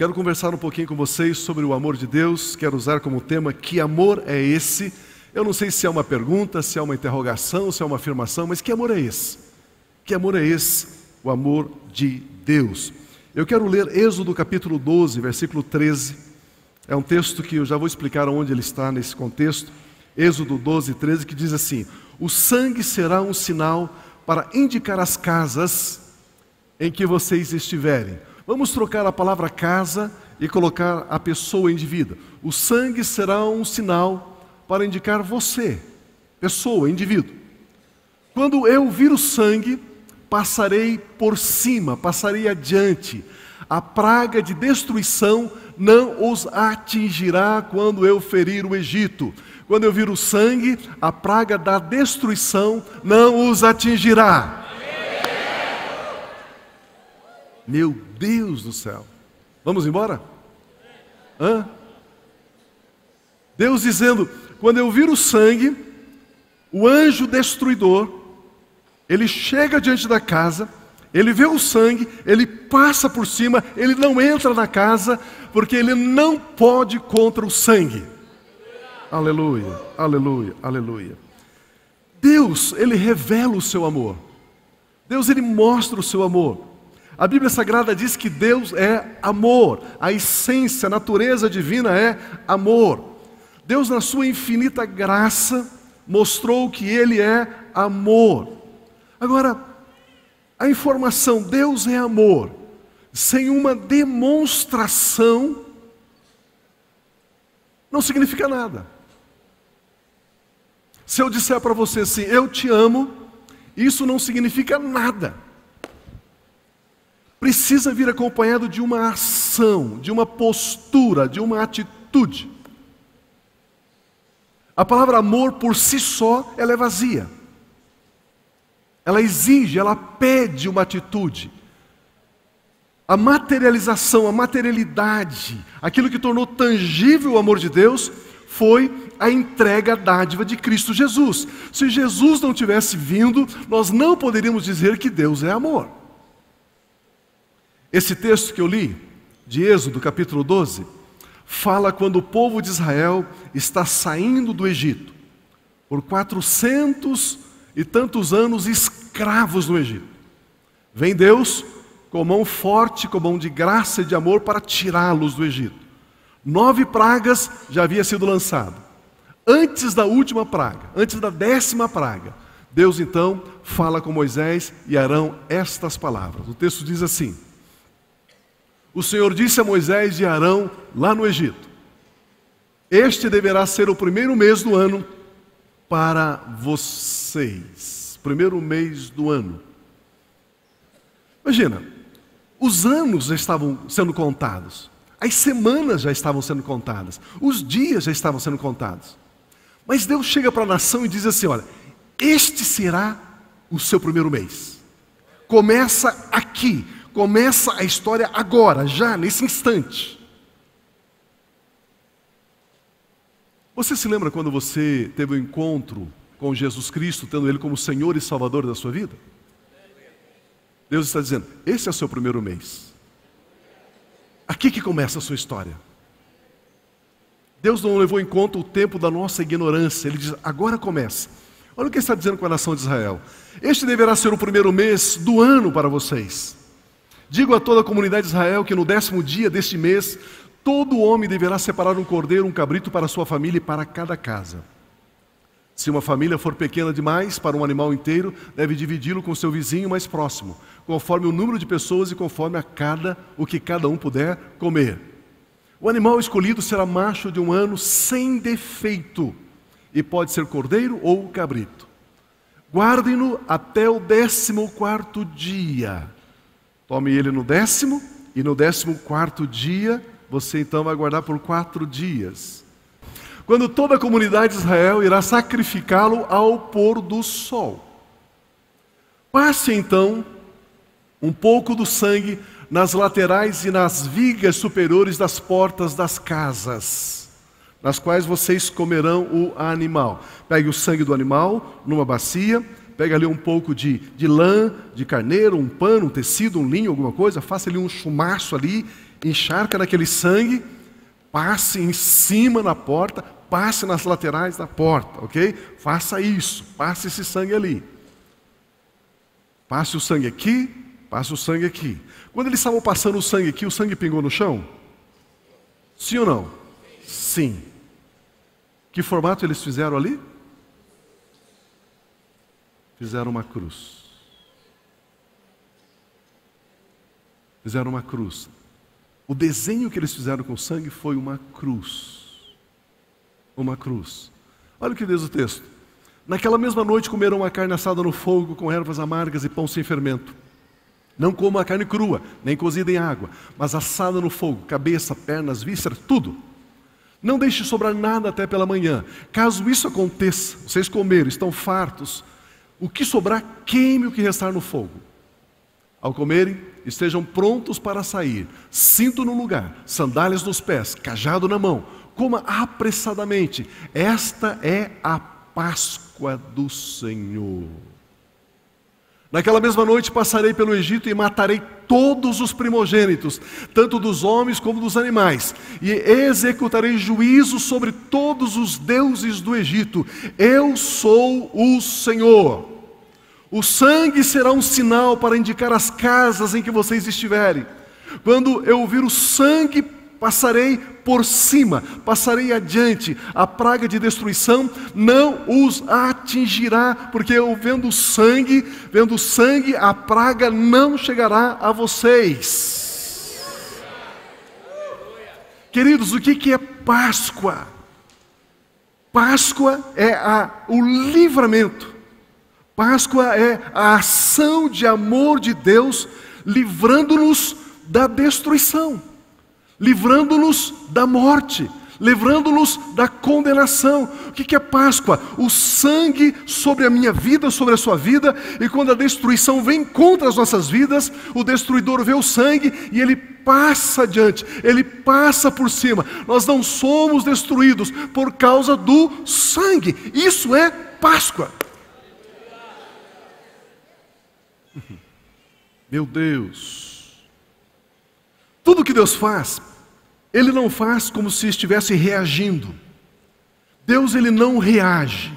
Quero conversar um pouquinho com vocês sobre o amor de Deus. Quero usar como tema: que amor é esse? Eu não sei se é uma pergunta, se é uma interrogação, se é uma afirmação, mas que amor é esse? Que amor é esse? O amor de Deus. Eu quero ler Êxodo capítulo 12, versículo 13. É um texto que eu já vou explicar onde ele está nesse contexto. Êxodo 12, 13, que diz assim: o sangue será um sinal para indicar as casas em que vocês estiverem. Vamos trocar a palavra casa e colocar a pessoa indivídua. O sangue será um sinal para indicar você, pessoa, indivíduo. Quando eu vir o sangue, passarei por cima, passarei adiante. A praga de destruição não os atingirá quando eu ferir o Egito. Quando eu vir o sangue, a praga da destruição não os atingirá. Meu Deus do céu. Vamos embora? Deus dizendo: quando eu vir o sangue, o anjo destruidor, ele chega diante da casa, ele vê o sangue, ele passa por cima, ele não entra na casa, porque ele não pode contra o sangue. Aleluia, aleluia, aleluia. Deus, ele revela o seu amor. Deus, ele mostra o seu amor. A Bíblia Sagrada diz que Deus é amor. A essência, a natureza divina é amor. Deus, na sua infinita graça, mostrou que ele é amor. Agora, a informação Deus é amor, sem uma demonstração, não significa nada. Se eu disser para você assim, eu te amo, isso não significa nada. Precisa vir acompanhado de uma ação, de uma postura, de uma atitude. A palavra amor por si só, ela é vazia. Ela exige, ela pede uma atitude. A materialização, a materialidade, aquilo que tornou tangível o amor de Deus, foi a entrega, a dádiva de Cristo Jesus. Se Jesus não tivesse vindo, nós não poderíamos dizer que Deus é amor. Esse texto que eu li, de Êxodo capítulo 12, fala quando o povo de Israel está saindo do Egito, por 400 e tantos anos escravos no Egito. Vem Deus com mão forte, com mão de graça e de amor para tirá-los do Egito. 9 pragas já havia sido lançado. Antes da última praga, antes da 10ª praga, Deus então fala com Moisés e Arão estas palavras. O texto diz assim: o Senhor disse a Moisés e Arão lá no Egito: este deverá ser o primeiro mês do ano para vocês. Primeiro mês do ano. Imagina, os anos já estavam sendo contados, as semanas já estavam sendo contadas, os dias já estavam sendo contados. Mas Deus chega para a nação e diz assim: olha, este será o seu primeiro mês. Começa aqui. Começa a história agora, já, nesse instante. Você se lembra quando você teve um encontro com Jesus Cristo, tendo Ele como Senhor e Salvador da sua vida? Deus está dizendo: esse é o seu primeiro mês. Aqui que começa a sua história. Deus não levou em conta o tempo da nossa ignorância. Ele diz: agora começa. Olha o que Ele está dizendo com a nação de Israel: este deverá ser o primeiro mês do ano para vocês. Digo a toda a comunidade de Israel que no 10º dia deste mês, todo homem deverá separar um cordeiro, um cabrito para sua família e para cada casa. Se uma família for pequena demais para um animal inteiro, deve dividi-lo com seu vizinho mais próximo, conforme o número de pessoas e conforme o que cada um puder comer. O animal escolhido será macho de 1 ano sem defeito, e pode ser cordeiro ou cabrito. Guardem-no até o 14º dia. Tome ele no 10º, e no 14º dia, você então vai guardar por 4 dias. Quando toda a comunidade de Israel irá sacrificá-lo ao pôr do sol. Passe então um pouco do sangue nas laterais e nas vigas superiores das portas das casas, nas quais vocês comerão o animal. Pegue o sangue do animal numa bacia, pegue ali um pouco de lã, de carneiro, um pano, um tecido, um linho, alguma coisa, faça ali um chumaço ali encharca naquele sangue, passe em cima na porta, passe nas laterais da porta, ok? Faça isso, passe esse sangue ali. Passe o sangue aqui, passe o sangue aqui. Quando eles estavam passando o sangue aqui, o sangue pingou no chão? Sim ou não? Sim. Que formato eles fizeram ali? Fizeram uma cruz. Fizeram uma cruz. O desenho que eles fizeram com o sangue foi uma cruz. Uma cruz. Olha o que diz o texto. Naquela mesma noite comeram uma carne assada no fogo, com ervas amargas e pão sem fermento. Não coma a carne crua, nem cozida em água, mas assada no fogo, cabeça, pernas, vísceras, tudo. Não deixe sobrar nada até pela manhã. Caso isso aconteça, vocês comeram, estão fartos, o que sobrar, queime o que restar no fogo. Ao comerem, estejam prontos para sair, cinto no lugar, sandálias nos pés, cajado na mão. Coma apressadamente. Esta é a Páscoa do Senhor. Naquela mesma noite passarei pelo Egito e matarei todos os primogênitos, tanto dos homens como dos animais, e executarei juízo sobre todos os deuses do Egito. Eu sou o Senhor. O sangue será um sinal para indicar as casas em que vocês estiverem. Quando eu ouvir o sangue, passarei por cima, passarei adiante. A praga de destruição não os atingirá, porque eu vendo sangue, a praga não chegará a vocês. Queridos, o que é Páscoa? Páscoa é o livramento. Páscoa é a ação de amor de Deus, livrando-nos da destruição, livrando-nos da morte, livrando-nos da condenação. O que é Páscoa? O sangue sobre a minha vida, sobre a sua vida, e quando a destruição vem contra as nossas vidas, o destruidor vê o sangue e ele passa adiante, ele passa por cima. Nós não somos destruídos por causa do sangue. Isso é Páscoa. Meu Deus, tudo que Deus faz, Ele não faz como se estivesse reagindo. Deus, Ele não reage.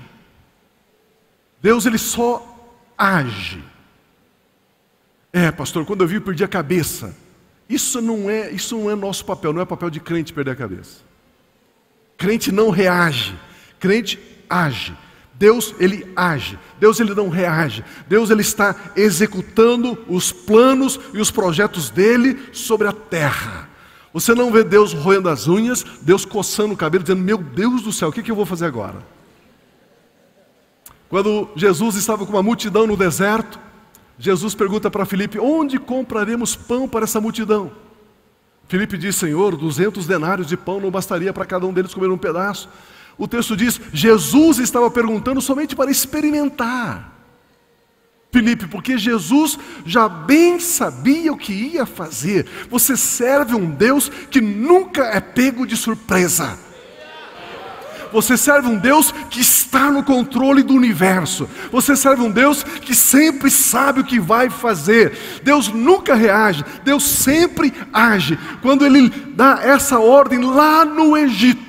Deus, Ele só age. Pastor, quando eu vi, eu perdi a cabeça. Isso não é nosso papel, não é papel de crente perder a cabeça. Crente não reage, crente age. Deus, Ele age. Deus, Ele não reage. Deus, Ele está executando os planos e os projetos dEle sobre a terra. Você não vê Deus roendo as unhas, Deus coçando o cabelo, dizendo, meu Deus do céu, o que eu vou fazer agora? Quando Jesus estava com uma multidão no deserto, Jesus pergunta para Filipe, onde compraremos pão para essa multidão? Filipe diz, Senhor, 200 denários de pão não bastaria para cada um deles comer um pedaço. O texto diz, Jesus estava perguntando somente para experimentar. Filipe, porque Jesus já bem sabia o que ia fazer. Você serve um Deus que nunca é pego de surpresa. Você serve um Deus que está no controle do universo. Você serve um Deus que sempre sabe o que vai fazer. Deus nunca reage, Deus sempre age. Quando Ele dá essa ordem lá no Egito,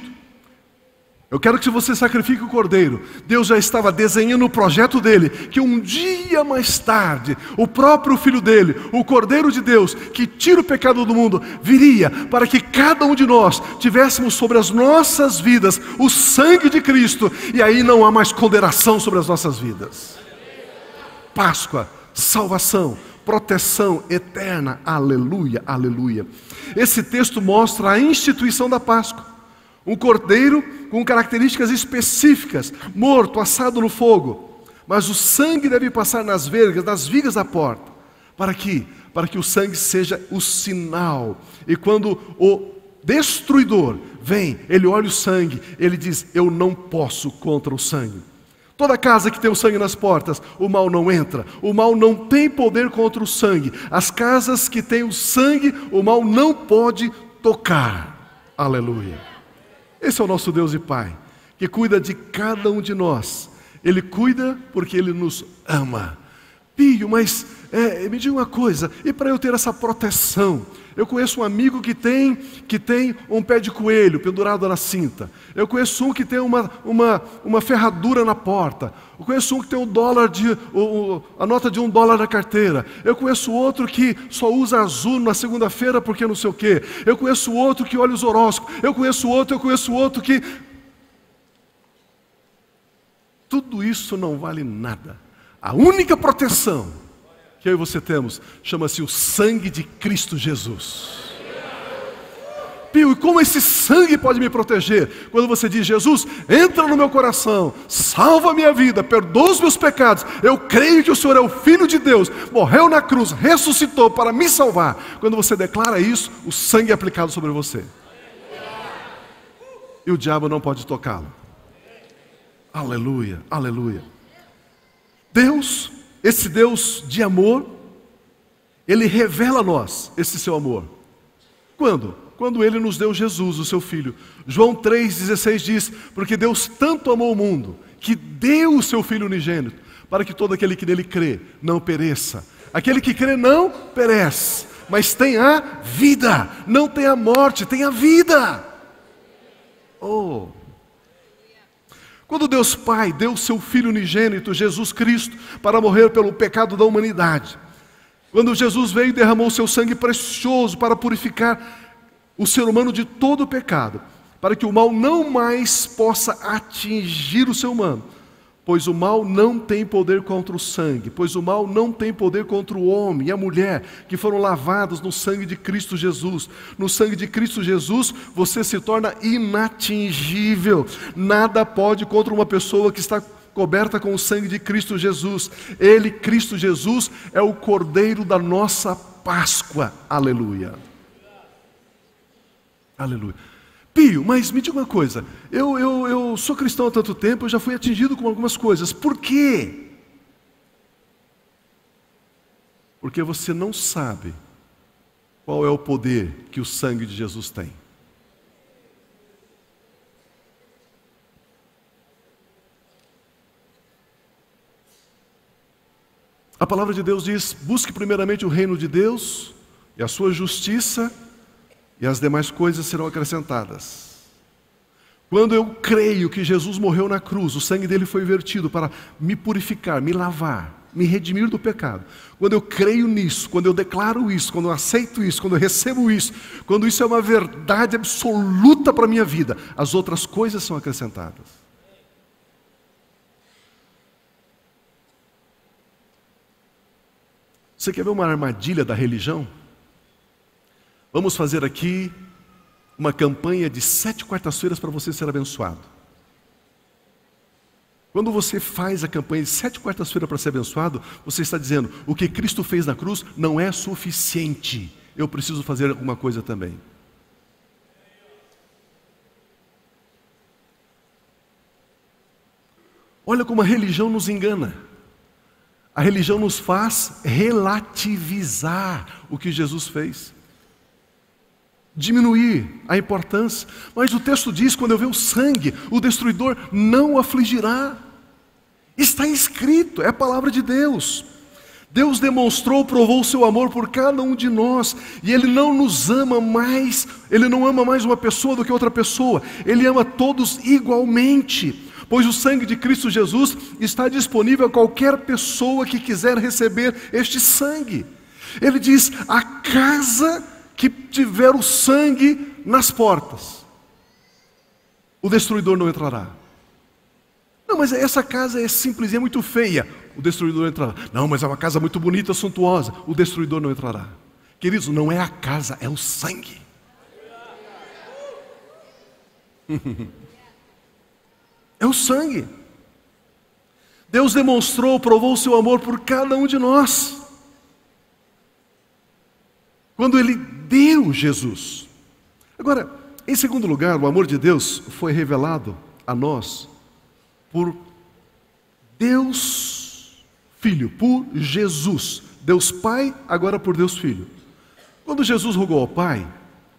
eu quero que você sacrifique o cordeiro. Deus já estava desenhando o projeto dele, que um dia mais tarde, o próprio Filho dele, o Cordeiro de Deus, que tira o pecado do mundo, viria para que cada um de nós tivéssemos sobre as nossas vidas o sangue de Cristo, e aí não há mais condenação sobre as nossas vidas. Páscoa, salvação, proteção eterna, aleluia, aleluia. Esse texto mostra a instituição da Páscoa. Um cordeiro com características específicas, morto, assado no fogo. Mas o sangue deve passar nas vigas da porta. Para quê? Para que o sangue seja o sinal. E quando o destruidor vem, ele olha o sangue, ele diz, eu não posso contra o sangue. Toda casa que tem o sangue nas portas, o mal não entra. O mal não tem poder contra o sangue. As casas que têm o sangue, o mal não pode tocar. Aleluia. Esse é o nosso Deus e Pai, que cuida de cada um de nós. Ele cuida porque Ele nos ama. Pio, mas me diga uma coisa, e para eu ter essa proteção, Eu conheço um amigo que tem um pé de coelho pendurado na cinta. Eu conheço um que tem uma ferradura na porta. Eu conheço um que tem a nota de $1 na carteira. Eu conheço outro que só usa azul na segunda-feira porque não sei o quê. Eu conheço outro que olha os horóscopos. Eu conheço outro que... Tudo isso não vale nada. A única proteção que eu e você temos chama-se o sangue de Cristo Jesus. Pio, e como esse sangue pode me proteger? Quando você diz: Jesus, entra no meu coração, salva a minha vida, perdoa os meus pecados, eu creio que o Senhor é o Filho de Deus, morreu na cruz, ressuscitou para me salvar. Quando você declara isso, o sangue é aplicado sobre você. E o diabo não pode tocá-lo. Aleluia, aleluia. Deus, esse Deus de amor, Ele revela a nós esse seu amor. Quando? Quando Ele nos deu Jesus, o seu Filho. João 3,16 diz: porque Deus tanto amou o mundo, que deu o seu Filho unigênito, para que todo aquele que nele crê não pereça. Aquele que crê não perece, mas tem a vida. Não tem a morte, tem a vida. Oh! Quando Deus Pai deu o seu Filho unigênito, Jesus Cristo, para morrer pelo pecado da humanidade, quando Jesus veio e derramou o seu sangue precioso para purificar o ser humano de todo o pecado, para que o mal não mais possa atingir o ser humano, pois o mal não tem poder contra o sangue, pois o mal não tem poder contra o homem e a mulher, que foram lavados no sangue de Cristo Jesus. No sangue de Cristo Jesus, você se torna inatingível. Nada pode contra uma pessoa que está coberta com o sangue de Cristo Jesus. Ele, Cristo Jesus, é o Cordeiro da nossa Páscoa. Aleluia. Aleluia. Pio, mas me diga uma coisa, eu sou cristão há tanto tempo, eu já fui atingido com algumas coisas, por quê? Porque você não sabe qual é o poder que o sangue de Jesus tem. A palavra de Deus diz: busque primeiramente o reino de Deus e a sua justiça, e as demais coisas serão acrescentadas. Quando eu creio que Jesus morreu na cruz, o sangue dele foi vertido para me purificar, me lavar, me redimir do pecado. Quando eu creio nisso, quando eu declaro isso, quando eu aceito isso, quando eu recebo isso, quando isso é uma verdade absoluta para a minha vida, as outras coisas são acrescentadas. Você quer ver uma armadilha da religião? Vamos fazer aqui uma campanha de 7 quartas-feiras para você ser abençoado. Quando você faz a campanha de 7 quartas-feiras para ser abençoado, você está dizendo: o que Cristo fez na cruz não é suficiente, eu preciso fazer alguma coisa também. Olha como a religião nos engana. A religião nos faz relativizar o que Jesus fez, diminuir a importância. Mas o texto diz: quando eu ver o sangue, o destruidor não o afligirá. Está escrito, é a palavra de Deus. Deus demonstrou, provou o seu amor por cada um de nós, e Ele não nos ama mais, Ele não ama mais uma pessoa do que outra pessoa, Ele ama todos igualmente, pois o sangue de Cristo Jesus está disponível a qualquer pessoa que quiser receber este sangue. Ele diz: a casa que tiver o sangue nas portas, o destruidor não entrará. Não, mas essa casa é simples e é muito feia, o destruidor entrará. Não, mas é uma casa muito bonita, suntuosa, o destruidor não entrará. Queridos, não é a casa, é o sangue. É o sangue. Deus demonstrou, provou o seu amor por cada um de nós, quando Ele deu Jesus. Agora, em segundo lugar, o amor de Deus foi revelado a nós por Deus Filho, por Jesus. Deus Pai, agora por Deus Filho. Quando Jesus rogou ao Pai,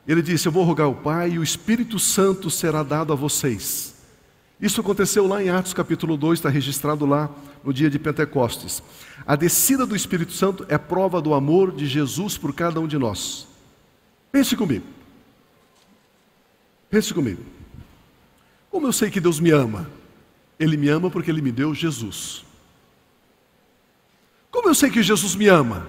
Ele disse: eu vou rogar ao Pai e o Espírito Santo será dado a vocês. Isso aconteceu lá em Atos capítulo 2, está registrado lá no dia de Pentecostes. A descida do Espírito Santo é prova do amor de Jesus por cada um de nós. Pense comigo. Pense comigo. Como eu sei que Deus me ama? Ele me ama porque Ele me deu Jesus. Como eu sei que Jesus me ama?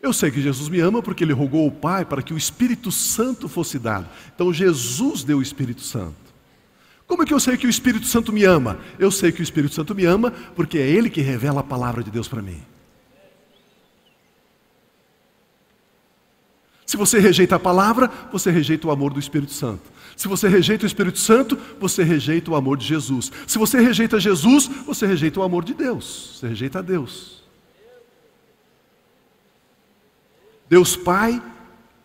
Eu sei que Jesus me ama porque Ele rogou ao Pai para que o Espírito Santo fosse dado. Então Jesus deu o Espírito Santo. Como é que eu sei que o Espírito Santo me ama? Eu sei que o Espírito Santo me ama porque é Ele que revela a palavra de Deus para mim. Se você rejeita a palavra, você rejeita o amor do Espírito Santo. Se você rejeita o Espírito Santo, você rejeita o amor de Jesus. Se você rejeita Jesus, você rejeita o amor de Deus. Você rejeita a Deus. Deus Pai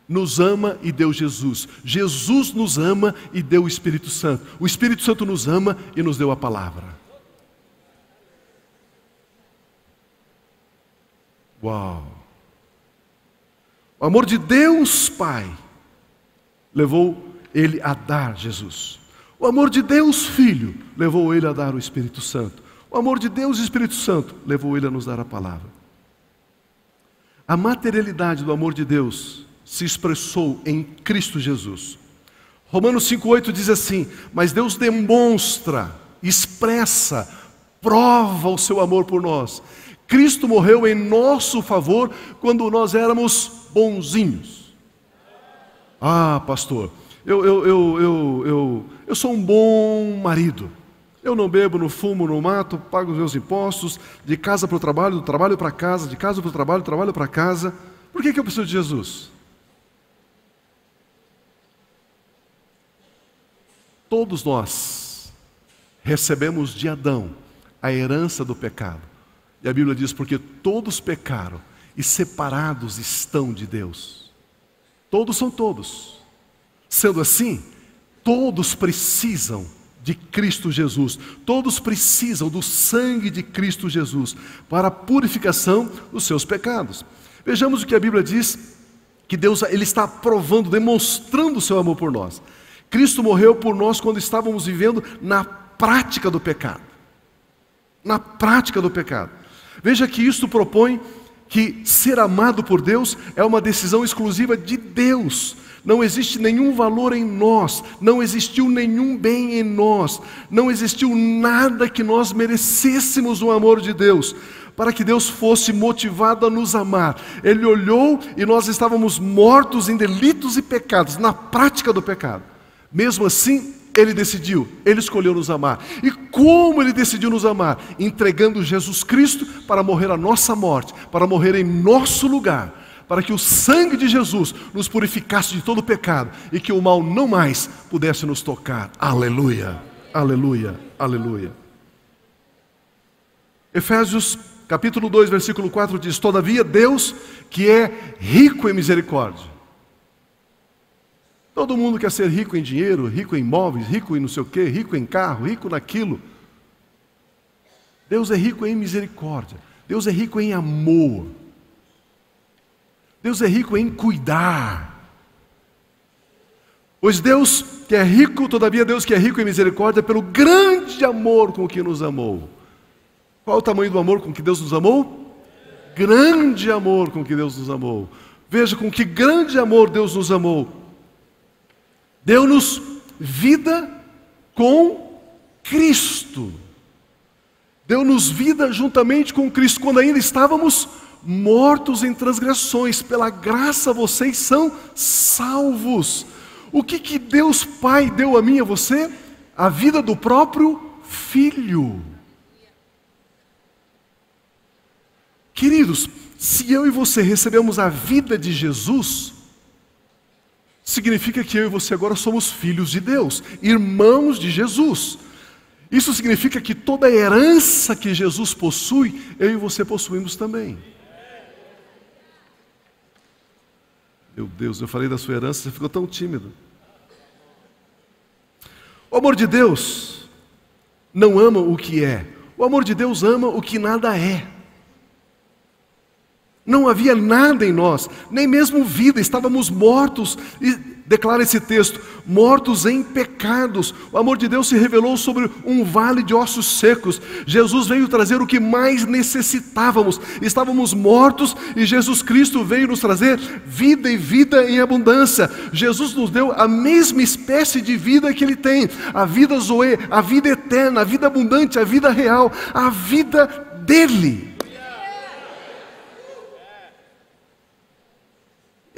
nos ama e deu Jesus. Jesus nos ama e deu o Espírito Santo. O Espírito Santo nos ama e nos deu a palavra. Uau! O amor de Deus Pai levou Ele a dar Jesus. O amor de Deus Filho levou Ele a dar o Espírito Santo. O amor de Deus Espírito Santo levou Ele a nos dar a palavra. A materialidade do amor de Deus se expressou em Cristo Jesus. Romanos 5,8 diz assim: mas Deus demonstra, expressa, prova o seu amor por nós. Cristo morreu em nosso favor quando nós éramos bonzinhos. Ah, pastor, eu sou um bom marido. Eu não bebo, não fumo, não mato, pago os meus impostos, de casa para o trabalho, do trabalho para casa, de casa para o trabalho, do trabalho para casa. Por que eu preciso de Jesus? Todos nós recebemos de Adão a herança do pecado. E a Bíblia diz, porque todos pecaram e separados estão de Deus. Todos são todos. Sendo assim, todos precisam de Cristo Jesus. Todos precisam do sangue de Cristo Jesus para a purificação dos seus pecados. Vejamos o que a Bíblia diz, que Deus Ele está provando, demonstrando o seu amor por nós. Cristo morreu por nós quando estávamos vivendo na prática do pecado. Na prática do pecado. Veja que isto propõe que ser amado por Deus é uma decisão exclusiva de Deus. Não existe nenhum valor em nós, não existiu nenhum bem em nós, não existiu nada que nós merecêssemos o amor de Deus, para que Deus fosse motivado a nos amar. Ele olhou e nós estávamos mortos em delitos e pecados, na prática do pecado. Mesmo assim, Ele decidiu, Ele escolheu nos amar. E como Ele decidiu nos amar? Entregando Jesus Cristo para morrer a nossa morte, para morrer em nosso lugar, para que o sangue de Jesus nos purificasse de todo pecado e que o mal não mais pudesse nos tocar. Aleluia, aleluia, aleluia. Efésios capítulo 2, versículo 4 diz: todavia Deus, que é rico em misericórdia. Todo mundo quer ser rico em dinheiro, rico em imóveis, rico em não sei o quê, rico em carro, rico naquilo. Deus é rico em misericórdia. Deus é rico em amor. Deus é rico em cuidar. Pois Deus que é rico, todavia Deus que é rico em misericórdia, pelo grande amor com que nos amou. Qual é o tamanho do amor com que Deus nos amou? Grande amor com que Deus nos amou. Veja com que grande amor Deus nos amou. Deu-nos vida com Cristo. Deu-nos vida juntamente com Cristo, quando ainda estávamos mortos em transgressões. Pela graça vocês são salvos. O que Deus Pai deu a mim e a você? A vida do próprio Filho. Queridos, se eu e você recebemos a vida de Jesus, significa que eu e você agora somos filhos de Deus, irmãos de Jesus. Isso significa que toda a herança que Jesus possui, eu e você possuímos também. Meu Deus, eu falei da sua herança, você ficou tão tímido. O amor de Deus não ama o que é. O amor de Deus ama o que nada é. Não havia nada em nós, nem mesmo vida, estávamos mortos declara esse texto, mortos em pecados. O amor de Deus se revelou sobre um vale de ossos secos. Jesus veio trazer o que mais necessitávamos. Estávamos mortos e Jesus Cristo veio nos trazer vida e vida em abundância. Jesus nos deu a mesma espécie de vida que Ele tem, a vida Zoe, a vida eterna, a vida abundante, a vida real, a vida dEle.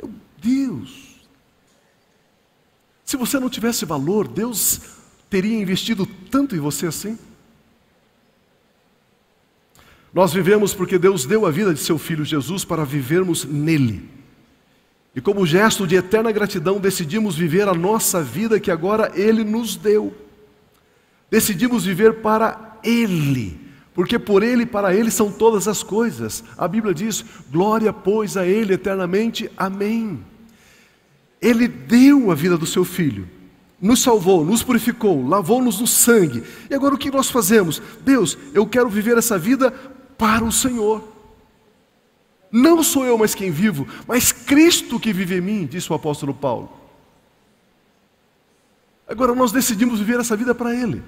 Meu Deus! Se você não tivesse valor, Deus teria investido tanto em você assim? Nós vivemos porque Deus deu a vida de seu Filho Jesus para vivermos nele. E como gesto de eterna gratidão, decidimos viver a nossa vida que agora Ele nos deu. Decidimos viver para Ele, porque por Ele e para Ele são todas as coisas. A Bíblia diz, glória pois a Ele eternamente, amém. Ele deu a vida do seu Filho, nos salvou, nos purificou, lavou-nos no sangue. E agora o que nós fazemos? Deus, eu quero viver essa vida para o Senhor. Não sou eu mais quem vivo, mas Cristo que vive em mim, disse o apóstolo Paulo. Agora nós decidimos viver essa vida para Ele.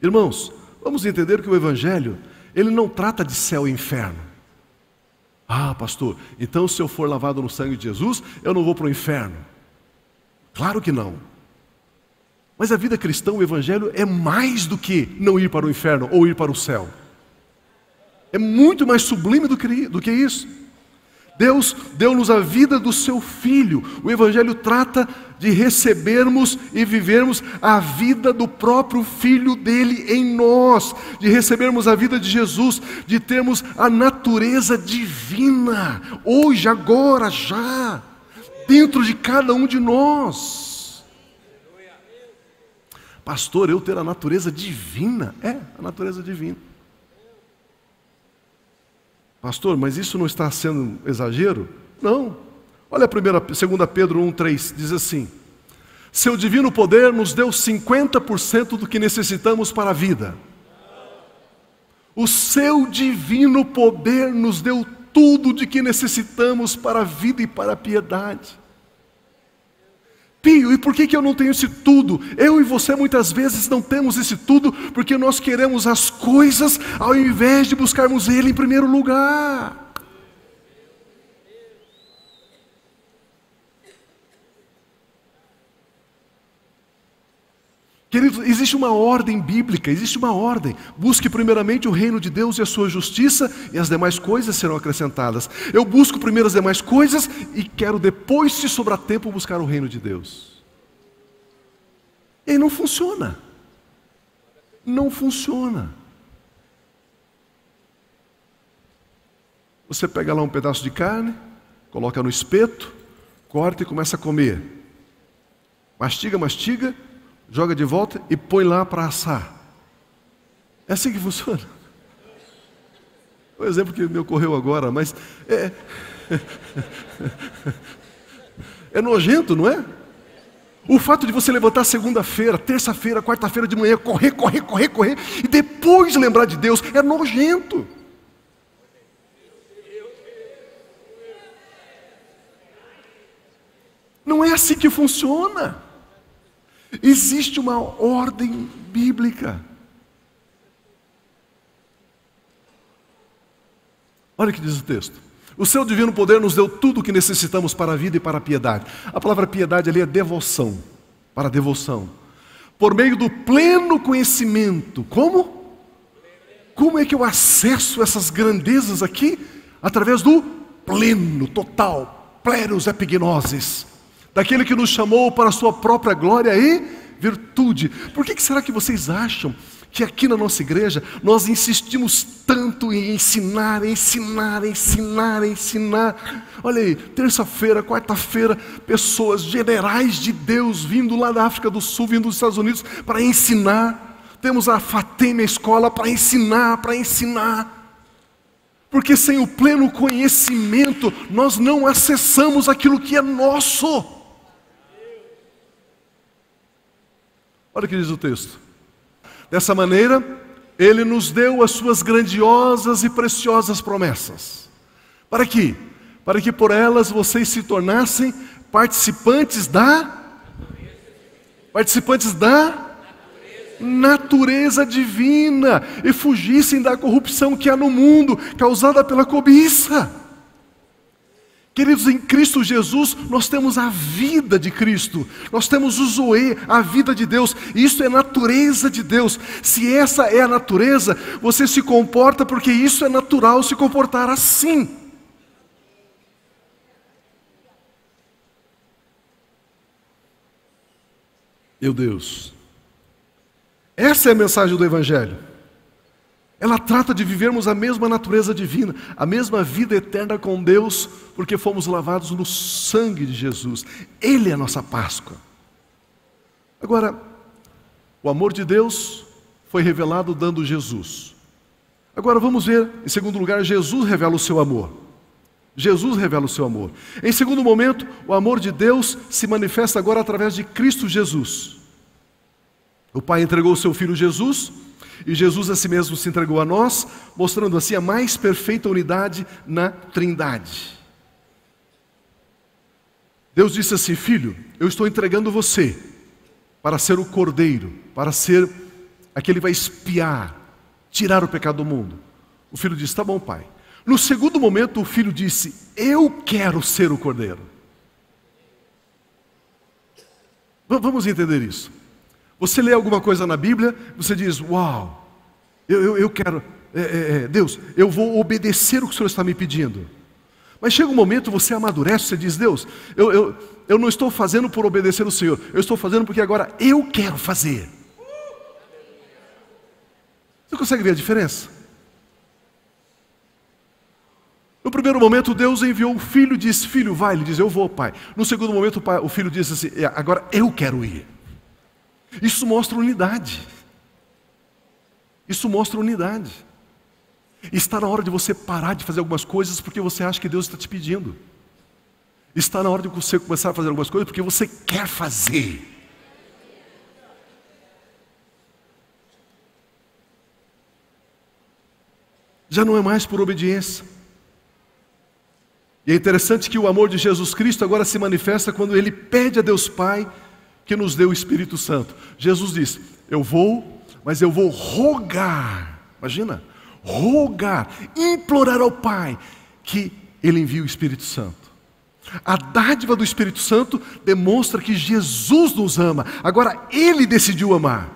Irmãos, vamos entender que o Evangelho, ele não trata de céu e inferno. Ah, pastor, então se eu for lavado no sangue de Jesus, eu não vou para o inferno. Claro que não. Mas a vida cristã, o Evangelho, é mais do que não ir para o inferno ou ir para o céu. É muito mais sublime do que isso. Deus deu-nos a vida do seu Filho. O Evangelho trata de recebermos e vivermos a vida do próprio Filho dele em nós, de recebermos a vida de Jesus, de termos a natureza divina, hoje, agora, já, dentro de cada um de nós. Pastor, eu ter a natureza divina? É, a natureza divina. Pastor, mas isso não está sendo exagero? Não. Olha 2 Pedro 1,3, diz assim, seu divino poder nos deu 50% do que necessitamos para a vida. O seu divino poder nos deu tudo de que necessitamos para a vida e para a piedade. Pio, e por que eu não tenho esse tudo? Eu e você muitas vezes não temos esse tudo porque nós queremos as coisas ao invés de buscarmos Ele em primeiro lugar. Queridos, existe uma ordem bíblica, existe uma ordem. Busque primeiramente o reino de Deus e a sua justiça, e as demais coisas serão acrescentadas. Eu busco primeiro as demais coisas e quero depois, se sobrar tempo, buscar o reino de Deus. E aí não funciona. Não funciona. Você pega lá um pedaço de carne, coloca no espeto, corta e começa a comer. Mastiga, mastiga, joga de volta e põe lá para assar. É assim que funciona. O exemplo que me ocorreu agora, mas é nojento, não é? O fato de você levantar segunda-feira, terça-feira, quarta-feira de manhã, correr, e depois lembrar de Deus, é nojento. Não é assim que funciona. Existe uma ordem bíblica. Olha o que diz o texto. O seu divino poder nos deu tudo o que necessitamos para a vida e para a piedade. A palavra piedade ali é devoção, para devoção. Por meio do pleno conhecimento. Como? Como é que eu acesso essas grandezas aqui? Através do pleno, total, pleros epignosis. Daquele que nos chamou para a sua própria glória e virtude. Por que será que vocês acham que aqui na nossa igreja nós insistimos tanto em ensinar? Olha aí, terça-feira, quarta-feira, pessoas, generais de Deus, vindo lá da África do Sul, vindo dos Estados Unidos para ensinar. Temos a FATEM, a escola, para ensinar. Porque sem o pleno conhecimento, nós não acessamos aquilo que é nosso. Olha o que diz o texto. Dessa maneira, Ele nos deu as suas grandiosas e preciosas promessas. Para quê? Para que por elas vocês se tornassem participantes da natureza divina, e fugissem da corrupção que há no mundo, causada pela cobiça. Queridos, em Cristo Jesus, nós temos a vida de Cristo, nós temos o Zoe, a vida de Deus, e isso é natureza de Deus. Se essa é a natureza, você se comporta porque isso é natural, se comportar assim. Meu Deus, essa é a mensagem do Evangelho. Ela trata de vivermos a mesma natureza divina, a mesma vida eterna com Deus, porque fomos lavados no sangue de Jesus. Ele é a nossa Páscoa. Agora, o amor de Deus foi revelado dando Jesus. Agora vamos ver, em segundo lugar, Jesus revela o seu amor. Jesus revela o seu amor. Em segundo momento, o amor de Deus se manifesta agora através de Cristo Jesus. O Pai entregou o seu Filho Jesus, e Jesus a si mesmo se entregou a nós, mostrando assim a mais perfeita unidade na Trindade. Deus disse assim: Filho, eu estou entregando você para ser o Cordeiro, para ser aquele que vai expiar, tirar o pecado do mundo. O Filho disse: tá bom, Pai. No segundo momento, o Filho disse: eu quero ser o Cordeiro. Vamos entender isso. Você lê alguma coisa na Bíblia, você diz: uau, eu quero, Deus, eu vou obedecer o que o Senhor está me pedindo. Mas chega um momento, você amadurece, você diz: Deus, eu não estou fazendo por obedecer o Senhor, eu estou fazendo porque agora eu quero fazer. Você consegue ver a diferença? No primeiro momento, Deus enviou o Filho e disse: Filho, vai. Ele diz: eu vou, Pai. No segundo momento, o Filho disse assim: agora eu quero ir. Isso mostra unidade. Isso mostra unidade. Está na hora de você parar de fazer algumas coisas porque você acha que Deus está te pedindo. Está na hora de você começar a fazer algumas coisas porque você quer fazer. Já não é mais por obediência. E é interessante que o amor de Jesus Cristo agora se manifesta quando Ele pede a Deus Pai que nos dê o Espírito Santo. Jesus diz: eu vou, mas eu vou rogar. Imagina, rogar, implorar ao Pai que Ele envie o Espírito Santo. A dádiva do Espírito Santo demonstra que Jesus nos ama. Agora Ele decidiu amar.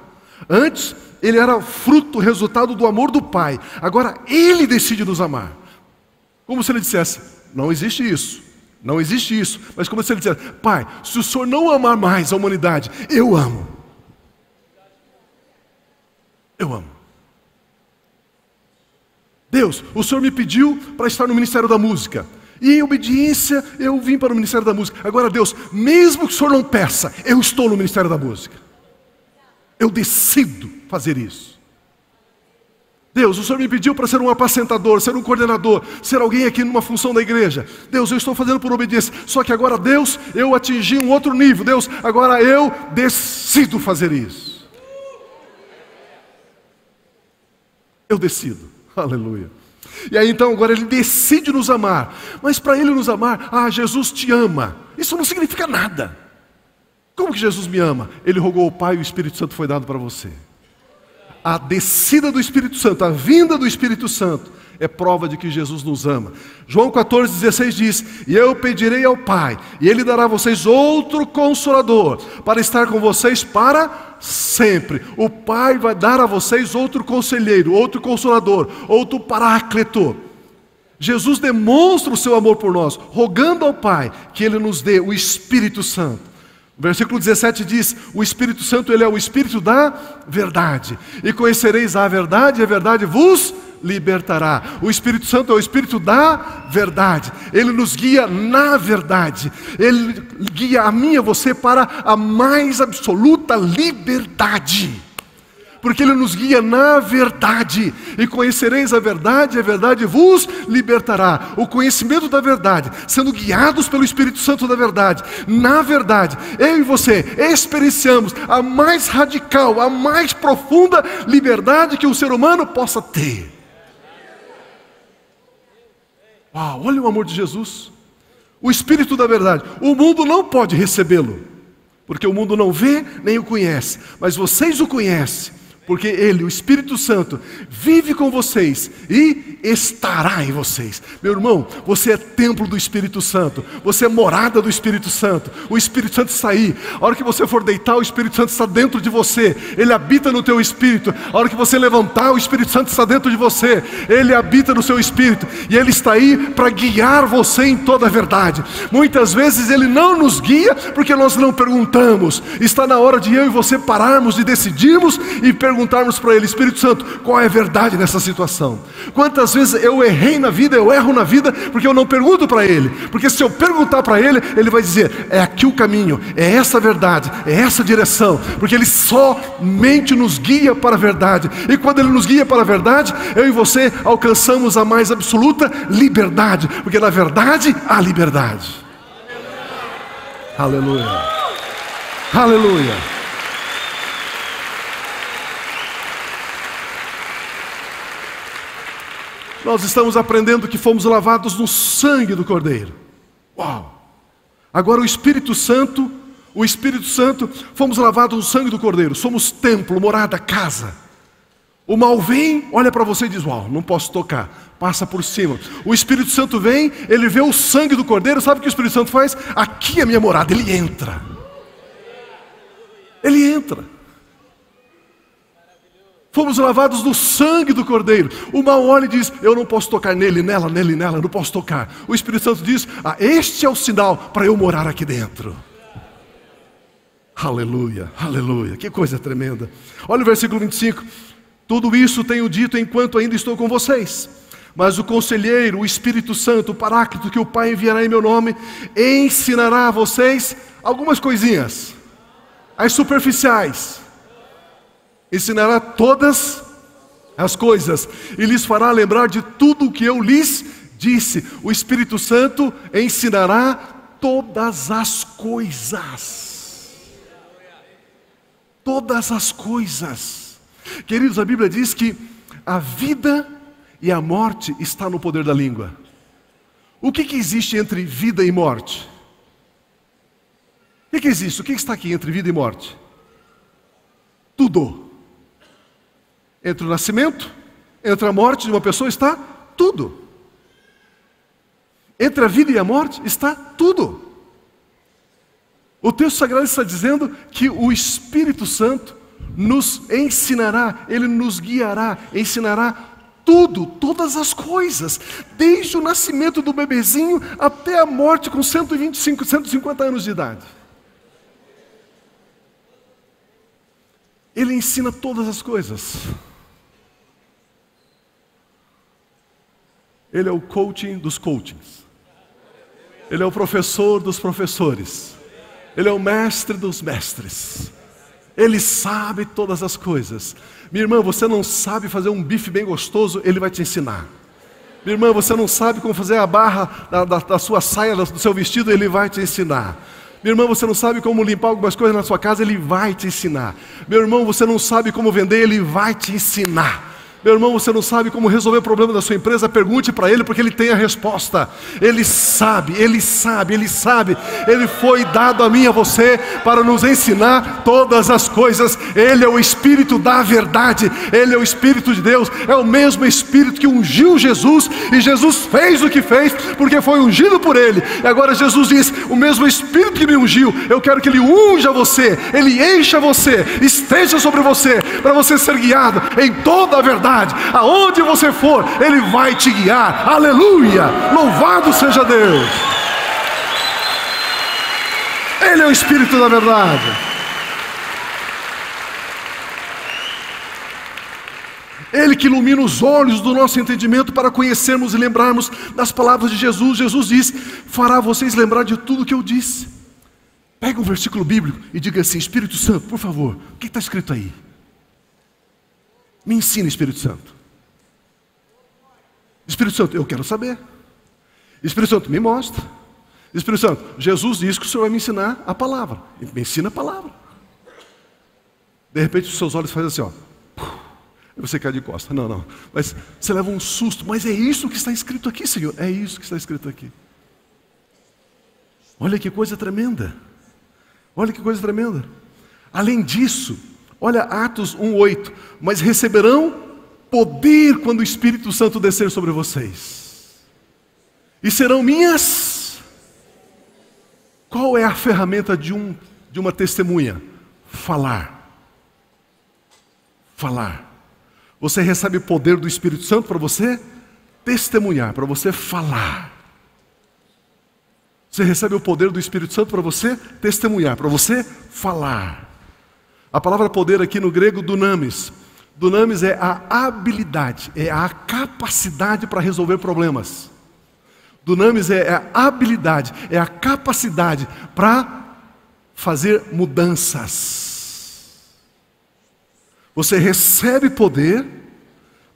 Antes, Ele era fruto, resultado do amor do Pai. Agora Ele decide nos amar. Como se Ele dissesse: não existe isso, não existe isso. Mas como se Ele dissesse: Pai, se o Senhor não amar mais a humanidade, eu amo. Eu amo. Deus, o Senhor me pediu para estar no Ministério da Música. E em obediência eu vim para o Ministério da Música. Agora Deus, mesmo que o Senhor não peça, eu estou no Ministério da Música. Eu decido fazer isso. Deus, o Senhor me pediu para ser um apacentador, ser um coordenador, ser alguém aqui numa função da igreja. Deus, eu estou fazendo por obediência. Só que agora, Deus, eu atingi um outro nível. Deus, agora eu decido fazer isso. Eu decido. Aleluia. E aí então agora Ele decide nos amar. Mas para Ele nos amar, Jesus te ama. Isso não significa nada. Como que Jesus me ama? Ele rogou ao Pai e o Espírito Santo foi dado para você. A descida do Espírito Santo, a vinda do Espírito Santo é prova de que Jesus nos ama. João 14,16 diz: e eu pedirei ao Pai, e Ele dará a vocês outro Consolador, para estar com vocês para sempre. O Pai vai dar a vocês outro Conselheiro, outro Consolador, outro Paráclito. Jesus demonstra o seu amor por nós, rogando ao Pai que Ele nos dê o Espírito Santo. O versículo 17 diz: o Espírito Santo, Ele é o Espírito da verdade. E conhecereis a verdade, e a verdade vos libertará. O Espírito Santo é o Espírito da verdade. Ele nos guia na verdade. Ele guia a mim e a você para a mais absoluta liberdade. Porque Ele nos guia na verdade. E conhecereis a verdade vos libertará. O conhecimento da verdade, sendo guiados pelo Espírito Santo da verdade. Na verdade, eu e você experienciamos a mais radical, a mais profunda liberdade que o ser humano possa ter. Uau, olha o amor de Jesus. o Espírito da verdade. O mundo não pode recebê-lo, porque o mundo não vê nem o conhece, mas vocês o conhecem, porque Ele, o Espírito Santo, vive com vocês e estará em vocês. Meu irmão, você é templo do Espírito Santo, você é morada do Espírito Santo. O Espírito Santo está aí. A hora que você for deitar, o Espírito Santo está dentro de você. Ele habita no teu espírito. A hora que você levantar, o Espírito Santo está dentro de você. Ele habita no seu espírito e Ele está aí para guiar você em toda a verdade. Muitas vezes Ele não nos guia porque nós não perguntamos. Está na hora de eu e você pararmos e decidirmos e perguntarmos para Ele: Espírito Santo, qual é a verdade nessa situação? Quantas vezes eu errei na vida, eu erro na vida porque eu não pergunto para Ele? Porque se eu perguntar para Ele, Ele vai dizer: é aqui o caminho, é essa a verdade, é essa a direção, porque Ele somente nos guia para a verdade. E quando Ele nos guia para a verdade, eu e você alcançamos a mais absoluta liberdade, porque na verdade há liberdade. Aleluia, aleluia. Nós estamos aprendendo que fomos lavados no sangue do Cordeiro. Uau! Agora o Espírito Santo, fomos lavados no sangue do Cordeiro. Somos templo, morada, casa. O mal vem, olha para você e diz: uau, não posso tocar. Passa por cima. O Espírito Santo vem, ele vê o sangue do Cordeiro. Sabe o que o Espírito Santo faz? Aqui é a minha morada. Ele entra. Ele entra. Fomos lavados no sangue do Cordeiro. O mal olha e diz: eu não posso tocar nele, nela, não posso tocar. O Espírito Santo diz: este é o sinal para eu morar aqui dentro. Aleluia, aleluia, que coisa tremenda. Olha o versículo 25. Tudo isso tenho dito enquanto ainda estou com vocês. Mas o conselheiro, o Espírito Santo, o Paráclito, que o Pai enviará em meu nome, ensinará a vocês algumas coisinhas, as superficiais. Ensinará todas as coisas e lhes fará lembrar de tudo o que eu lhes disse. O Espírito Santo ensinará todas as coisas. Todas as coisas. Queridos, a Bíblia diz que a vida e a morte está no poder da língua. O que existe entre vida e morte? O que existe? O que está aqui entre vida e morte? Tudo. Entre o nascimento, entre a morte de uma pessoa está tudo. Entre a vida e a morte está tudo. O texto sagrado está dizendo que o Espírito Santo nos ensinará, Ele nos guiará, ensinará tudo, todas as coisas, desde o nascimento do bebezinho até a morte com 125, 150 anos de idade. Ele ensina todas as coisas. Ele é o coaching dos coachings. Ele é o professor dos professores. Ele é o mestre dos mestres. Ele sabe todas as coisas. Minha irmã, você não sabe fazer um bife bem gostoso, Ele vai te ensinar. Minha irmã, você não sabe como fazer a barra da sua saia, do seu vestido, Ele vai te ensinar. Minha irmã, você não sabe como limpar algumas coisas na sua casa, Ele vai te ensinar. Meu irmão, você não sabe como vender, Ele vai te ensinar. Meu irmão, você não sabe como resolver o problema da sua empresa, pergunte para Ele, porque Ele tem a resposta. Ele sabe, Ele sabe, Ele sabe. Ele foi dado a mim e a você para nos ensinar todas as coisas. Ele é o Espírito da verdade, Ele é o Espírito de Deus. É o mesmo Espírito que ungiu Jesus, e Jesus fez o que fez, porque foi ungido por Ele. E agora Jesus diz: o mesmo Espírito que me ungiu, eu quero que Ele unja você, Ele encha você, esteja sobre você, para você ser guiado em toda a verdade. Aonde você for, Ele vai te guiar. Aleluia! Louvado seja Deus! Ele é o Espírito da verdade. Ele que ilumina os olhos do nosso entendimento para conhecermos e lembrarmos das palavras de Jesus. Jesus diz: fará vocês lembrar de tudo que eu disse. Pega um versículo bíblico e diga assim: Espírito Santo, por favor, o que está escrito aí? Me ensina, Espírito Santo. Espírito Santo, eu quero saber. Espírito Santo, me mostra. Espírito Santo, Jesus diz que o Senhor vai me ensinar a palavra. Me ensina a palavra. De repente os seus olhos fazem assim, ó. E você cai de costa. Não. Mas você leva um susto. Mas é isso que está escrito aqui, Senhor. É isso que está escrito aqui. Olha que coisa tremenda. Olha que coisa tremenda. Além disso, olha Atos 1:8. Mas receberão poder quando o Espírito Santo descer sobre vocês. E serão minhas. Qual é a ferramenta de uma testemunha? Falar. Falar. Você recebe o poder do Espírito Santo para você testemunhar, para você falar. Você recebe o poder do Espírito Santo para você testemunhar, para você falar. A palavra poder aqui no grego, dunamis. Dunamis é a habilidade, é a capacidade para resolver problemas. Dunamis é a habilidade, é a capacidade para fazer mudanças. Você recebe poder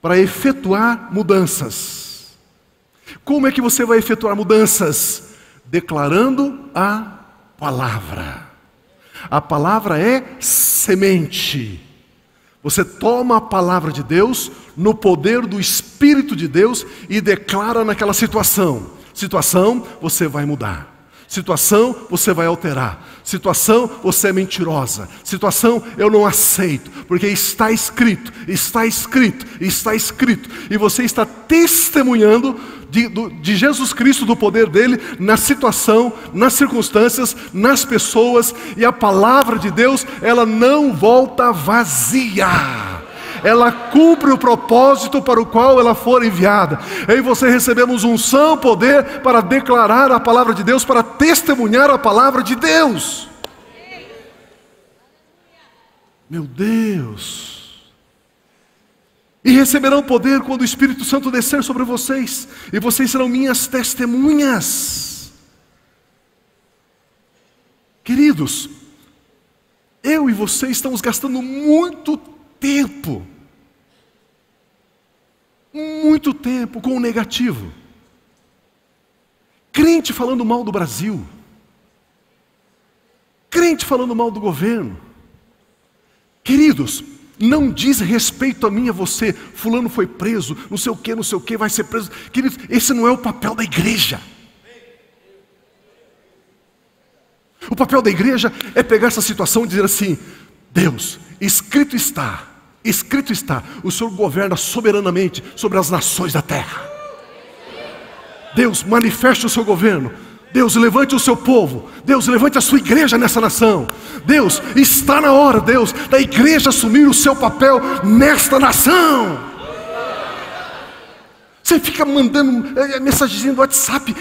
para efetuar mudanças. Como é que você vai efetuar mudanças? Declarando a palavra. A palavra é semente. Você toma a palavra de Deus no poder do Espírito de Deus e declara naquela situação. Situação, você vai mudar. Situação, você vai alterar. Situação, você é mentirosa. Situação, eu não aceito, porque está escrito, está escrito, está escrito. E você está testemunhando de Jesus Cristo, do poder dele, na situação, nas circunstâncias, nas pessoas. E a palavra de Deus, ela não volta vazia. Ela cumpre o propósito para o qual ela for enviada. Eu e você recebemos unção, poder para declarar a palavra de Deus, para testemunhar a palavra de Deus. Meu Deus! E receberão poder quando o Espírito Santo descer sobre vocês, e vocês serão minhas testemunhas. Queridos, eu e você estamos gastando muito tempo com o negativo. Crente falando mal do Brasil, crente falando mal do governo. Queridos, não diz respeito a mim e a você, fulano foi preso, não sei o que, vai ser preso. Queridos, esse não é o papel da igreja. O papel da igreja é pegar essa situação e dizer assim: Deus, escrito está, o Senhor governa soberanamente sobre as nações da terra. Deus, manifeste o seu governo. Deus, levante o seu povo. Deus, levante a sua igreja nessa nação. Deus, está na hora, Deus, da igreja assumir o seu papel nesta nação. Você fica mandando mensagenzinha no WhatsApp,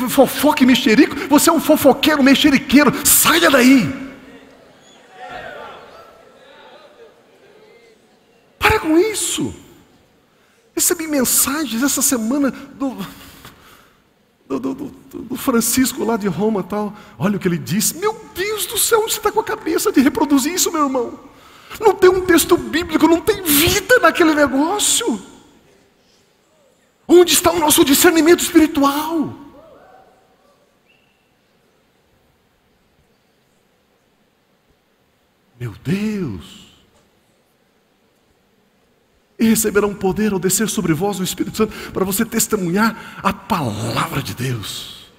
fofoca e mexerico. Você é um fofoqueiro, mexeriqueiro. Saia daí. Para com isso. Recebi mensagens essa semana do Francisco lá de Roma tal. Olha o que ele disse. Meu Deus do céu, você está com a cabeça de reproduzir isso, meu irmão? Não tem um texto bíblico, não tem vida naquele negócio. Onde está o nosso discernimento espiritual? Meu Deus! E receberão poder ao descer sobre vós o Espírito Santo, para você testemunhar a palavra de Deus.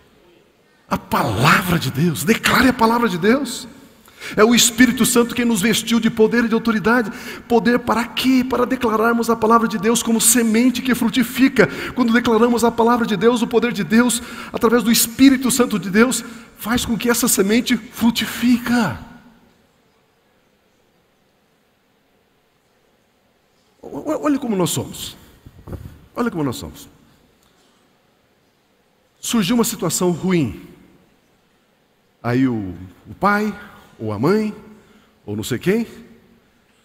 A palavra de Deus. Declare a palavra de Deus. É o Espírito Santo quem nos vestiu de poder e de autoridade. Poder para quê? Para declararmos a palavra de Deus como semente que frutifica. Quando declaramos a palavra de Deus, o poder de Deus, através do Espírito Santo de Deus, faz com que essa semente frutifica. Olha como nós somos. Olha como nós somos. Surgiu uma situação ruim. Aí o pai, ou a mãe, ou não sei quem,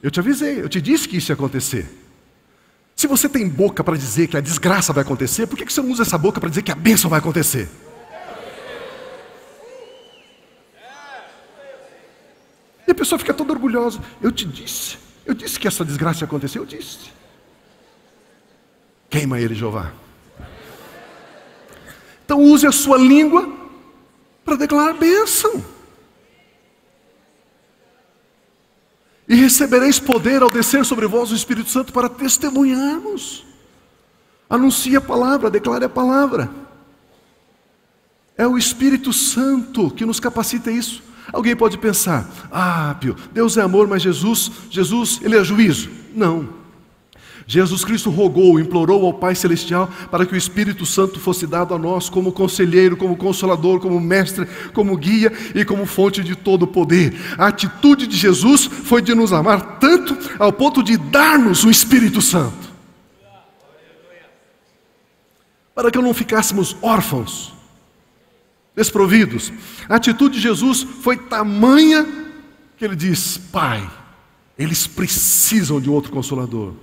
eu te avisei, eu te disse que isso ia acontecer. Se você tem boca para dizer que a desgraça vai acontecer, por que você não usa essa boca para dizer que a bênção vai acontecer? E a pessoa fica toda orgulhosa. Eu disse que essa desgraça ia acontecer, eu disse. Queima ele, Jeová. Então use a sua língua para declarar bênção. E recebereis poder ao descer sobre vós o Espírito Santo para testemunharmos. Anuncie a palavra, declare a palavra. É o Espírito Santo que nos capacita a isso. Alguém pode pensar: ah, Pio, Deus é amor, mas Jesus, ele é juízo. Não. Jesus Cristo rogou, implorou ao Pai Celestial para que o Espírito Santo fosse dado a nós como conselheiro, como consolador, como mestre, como guia e como fonte de todo o poder. A atitude de Jesus foi de nos amar tanto ao ponto de dar-nos o Espírito Santo, para que não ficássemos órfãos, desprovidos. A atitude de Jesus foi tamanha que ele diz: Pai, eles precisam de outro consolador.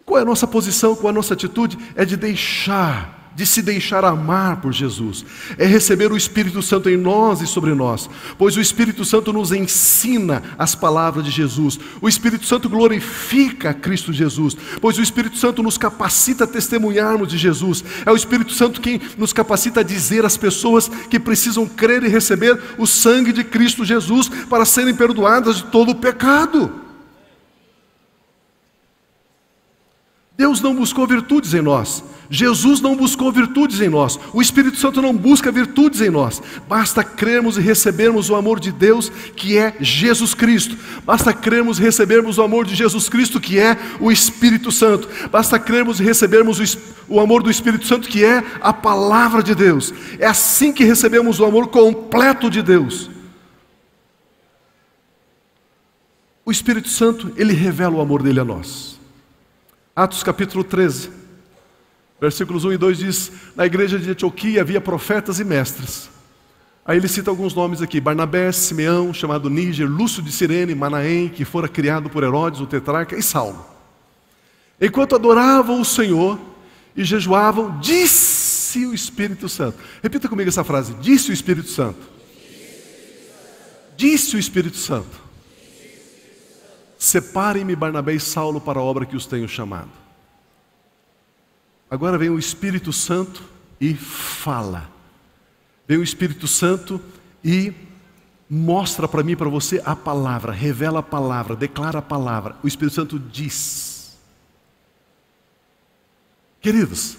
Qual é a nossa posição, qual é a nossa atitude? É de se deixar amar por Jesus. É receber o Espírito Santo em nós e sobre nós, pois o Espírito Santo nos ensina as palavras de Jesus. O Espírito Santo glorifica a Cristo Jesus, pois o Espírito Santo nos capacita a testemunharmos de Jesus. É o Espírito Santo quem nos capacita a dizer às pessoas que precisam crer e receber o sangue de Cristo Jesus para serem perdoadas de todo o pecado. Deus não buscou virtudes em nós, Jesus não buscou virtudes em nós, o Espírito Santo não busca virtudes em nós. Basta crermos e recebermos o amor de Deus, que é Jesus Cristo. Basta crermos e recebermos o amor de Jesus Cristo, que é o Espírito Santo. Basta crermos e recebermos o amor do Espírito Santo, que é a palavra de Deus. É assim que recebemos o amor completo de Deus. O Espírito Santo, ele revela o amor dele a nós. Atos capítulo 13, versículos 1 e 2 diz: na igreja de Antioquia havia profetas e mestres. Aí ele cita alguns nomes aqui: Barnabé, Simeão, chamado Níger, Lúcio de Cirene, Manaém, que fora criado por Herodes, o tetrarca, e Saulo. Enquanto adoravam o Senhor e jejuavam, disse o Espírito Santo. Repita comigo essa frase: disse o Espírito Santo. Disse o Espírito Santo: separem-me Barnabé e Saulo para a obra que os tenho chamado. Agora vem o Espírito Santo e fala. Vem o Espírito Santo e mostra para mim e para você a palavra, revela a palavra, declara a palavra. O Espírito Santo diz. Queridos,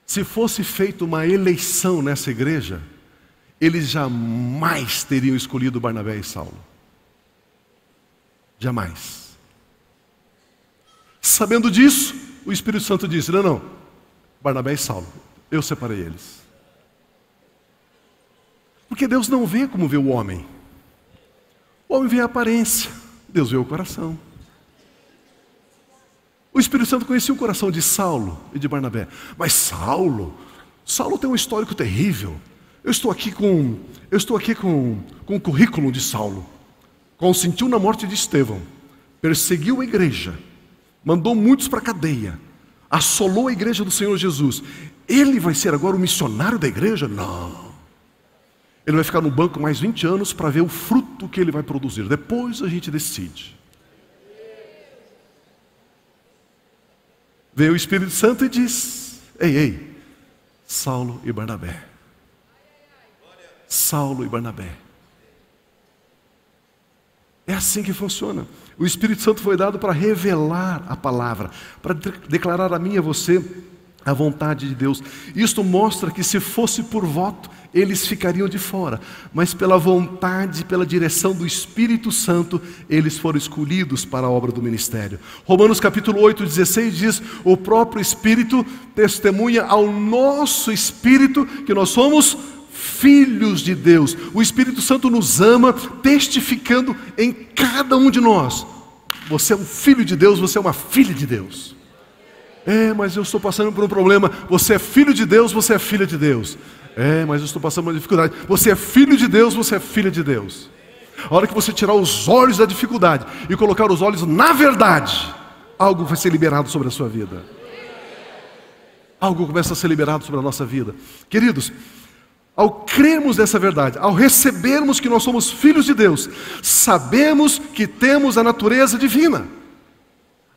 se fosse feita uma eleição nessa igreja, eles jamais teriam escolhido Barnabé e Saulo. Jamais. Sabendo disso, o Espírito Santo disse: não, Barnabé e Saulo, eu separei eles. Porque Deus não vê como vê o homem. O homem vê a aparência, Deus vê o coração. O Espírito Santo conhecia o coração de Saulo e de Barnabé. Mas Saulo tem um histórico terrível. Eu estou aqui com o currículo de Saulo. Consentiu na morte de Estevão, perseguiu a igreja, mandou muitos para a cadeia, assolou a igreja do Senhor Jesus. Ele vai ser agora o missionário da igreja? Não. Ele vai ficar no banco mais 20 anos para ver o fruto que ele vai produzir. Depois a gente decide. Veio o Espírito Santo e diz: ei, Saulo e Barnabé. Saulo e Barnabé. É assim que funciona. O Espírito Santo foi dado para revelar a palavra, para declarar a mim e a você a vontade de Deus. Isto mostra que se fosse por voto, eles ficariam de fora. Mas pela vontade, pela direção do Espírito Santo, eles foram escolhidos para a obra do ministério. Romanos capítulo 8, 16 diz: o próprio Espírito testemunha ao nosso espírito que nós somos filhos de Deus. O Espírito Santo nos ama, testificando em cada um de nós: você é um filho de Deus, você é uma filha de Deus. Mas eu estou passando por um problema. Você é filho de Deus, você é filha de Deus. Mas eu estou passando por uma dificuldade. Você é filho de Deus, você é filha de Deus. A hora que você tirar os olhos da dificuldade e colocar os olhos na verdade, algo vai ser liberado sobre a sua vida. Algo começa a ser liberado sobre a nossa vida. Queridos, ao crermos nessa verdade, ao recebermos que nós somos filhos de Deus, sabemos que temos a natureza divina.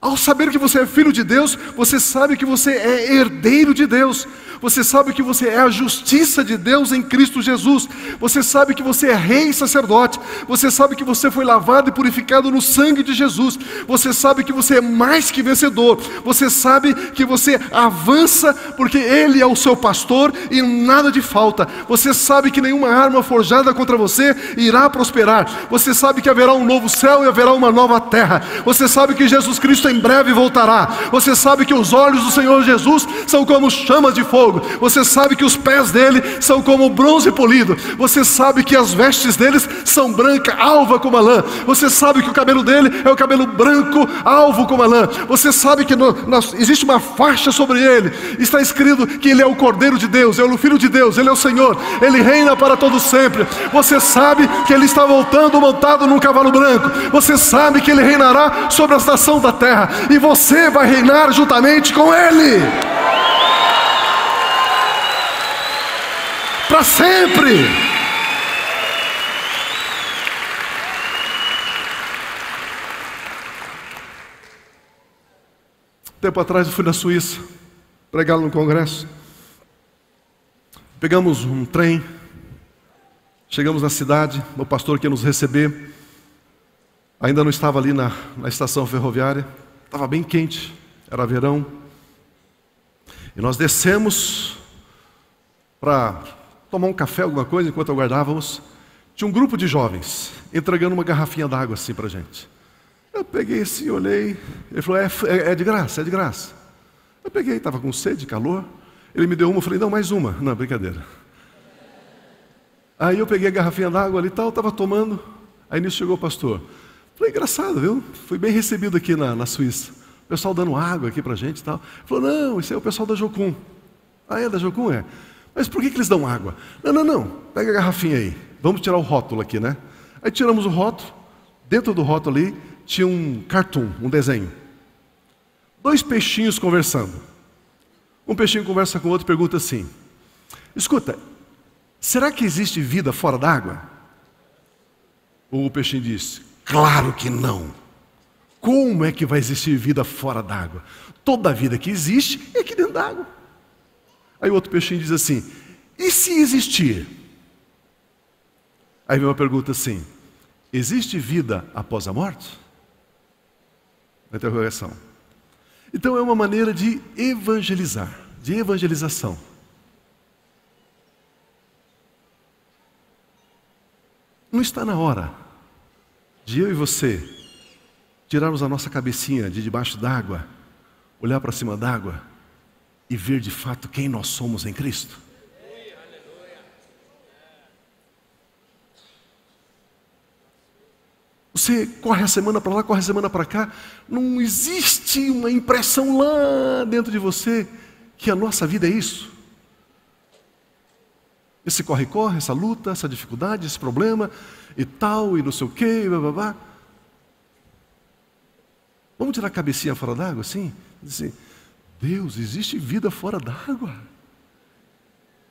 Ao saber que você é filho de Deus, você sabe que você é herdeiro de Deus. Você sabe que você é a justiça de Deus em Cristo Jesus. Você sabe que você é rei e sacerdote. Você sabe que você foi lavado e purificado no sangue de Jesus. Você sabe que você é mais que vencedor. Você sabe que você avança porque Ele é o seu pastor e nada de falta. Você sabe que nenhuma arma forjada contra você irá prosperar. Você sabe que haverá um novo céu e haverá uma nova terra. Você sabe que Jesus Cristo em breve voltará. Você sabe que os olhos do Senhor Jesus são como chamas de fogo. Você sabe que os pés dele são como bronze polido. Você sabe que as vestes deles são branca, alva como a lã. Você sabe que o cabelo dele é o cabelo branco, alvo como a lã. Você sabe que existe uma faixa sobre ele. Está escrito que ele é o Cordeiro de Deus, é o Filho de Deus, ele é o Senhor, ele reina para todo sempre. Você sabe que ele está voltando montado num cavalo branco. Você sabe que ele reinará sobre a nação da terra, e você vai reinar juntamente com ele para sempre. Tempo atrás eu fui na Suíça pregar no congresso. Pegamos um trem, chegamos na cidade, o pastor que ia nos receber ainda não estava ali na estação ferroviária, estava bem quente, era verão, e nós descemos para tomar um café, alguma coisa, enquanto aguardávamos. Tinha um grupo de jovens entregando uma garrafinha d'água assim para a gente. Eu peguei assim, olhei, ele falou, é de graça, é de graça. Eu peguei, estava com sede, calor, ele me deu uma, eu falei, não, mais uma. Não, brincadeira. Aí eu peguei a garrafinha d'água ali e tal, estava tomando, aí nisso chegou o pastor. Falei, engraçado, viu? Fui bem recebido aqui na Suíça. O pessoal dando água aqui pra gente e tal. Falou, não, isso é o pessoal da Jocum. Ah, é da Jocum? É. Mas por que eles dão água? Não, pega a garrafinha aí. Vamos tirar o rótulo aqui, né? Aí tiramos o rótulo. Dentro do rótulo ali tinha um cartoon, um desenho. 2 peixinhos conversando. Um peixinho conversa com o outro e pergunta assim, escuta, será que existe vida fora d'água? O peixinho diz, claro que não. Como é que vai existir vida fora d'água? Toda a vida que existe é aqui dentro d'água. Aí o outro peixinho diz assim, e se existir? Aí vem uma pergunta assim, existe vida após a morte? A interrogação. Então é uma maneira de evangelizar, de evangelização. Não está na hora de eu e você tirarmos a nossa cabecinha de debaixo d'água, olhar para cima d'água e ver de fato quem nós somos em Cristo? Você corre a semana para lá, corre a semana para cá, não existe uma impressão lá dentro de você que a nossa vida é isso. Esse corre-corre, essa luta, essa dificuldade, esse problema e tal, e não sei o quê, blá, blá, blá. Vamos tirar a cabecinha fora d'água assim? Dizer, Deus, existe vida fora d'água.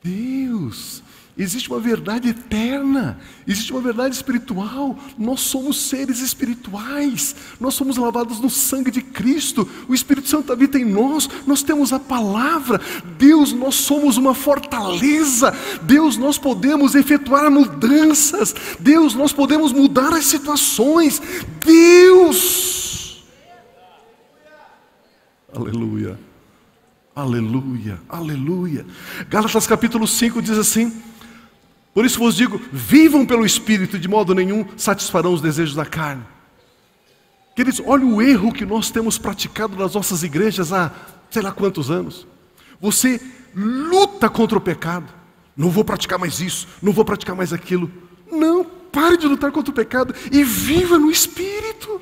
Deus, existe uma verdade eterna, existe uma verdade espiritual. Nós somos seres espirituais, nós somos lavados no sangue de Cristo, o Espírito Santo habita em nós, nós temos a palavra. Deus, nós somos uma fortaleza. Deus, nós podemos efetuar mudanças. Deus, nós podemos mudar as situações. Deus, aleluia. Aleluia, aleluia. Gálatas capítulo 5 diz assim, por isso vos digo, vivam pelo Espírito, e de modo nenhum satisfarão os desejos da carne. Queridos, olha o erro que nós temos praticado nas nossas igrejas há sei lá quantos anos. Você luta contra o pecado. Não vou praticar mais isso, não vou praticar mais aquilo. Não, pare de lutar contra o pecado e viva no Espírito.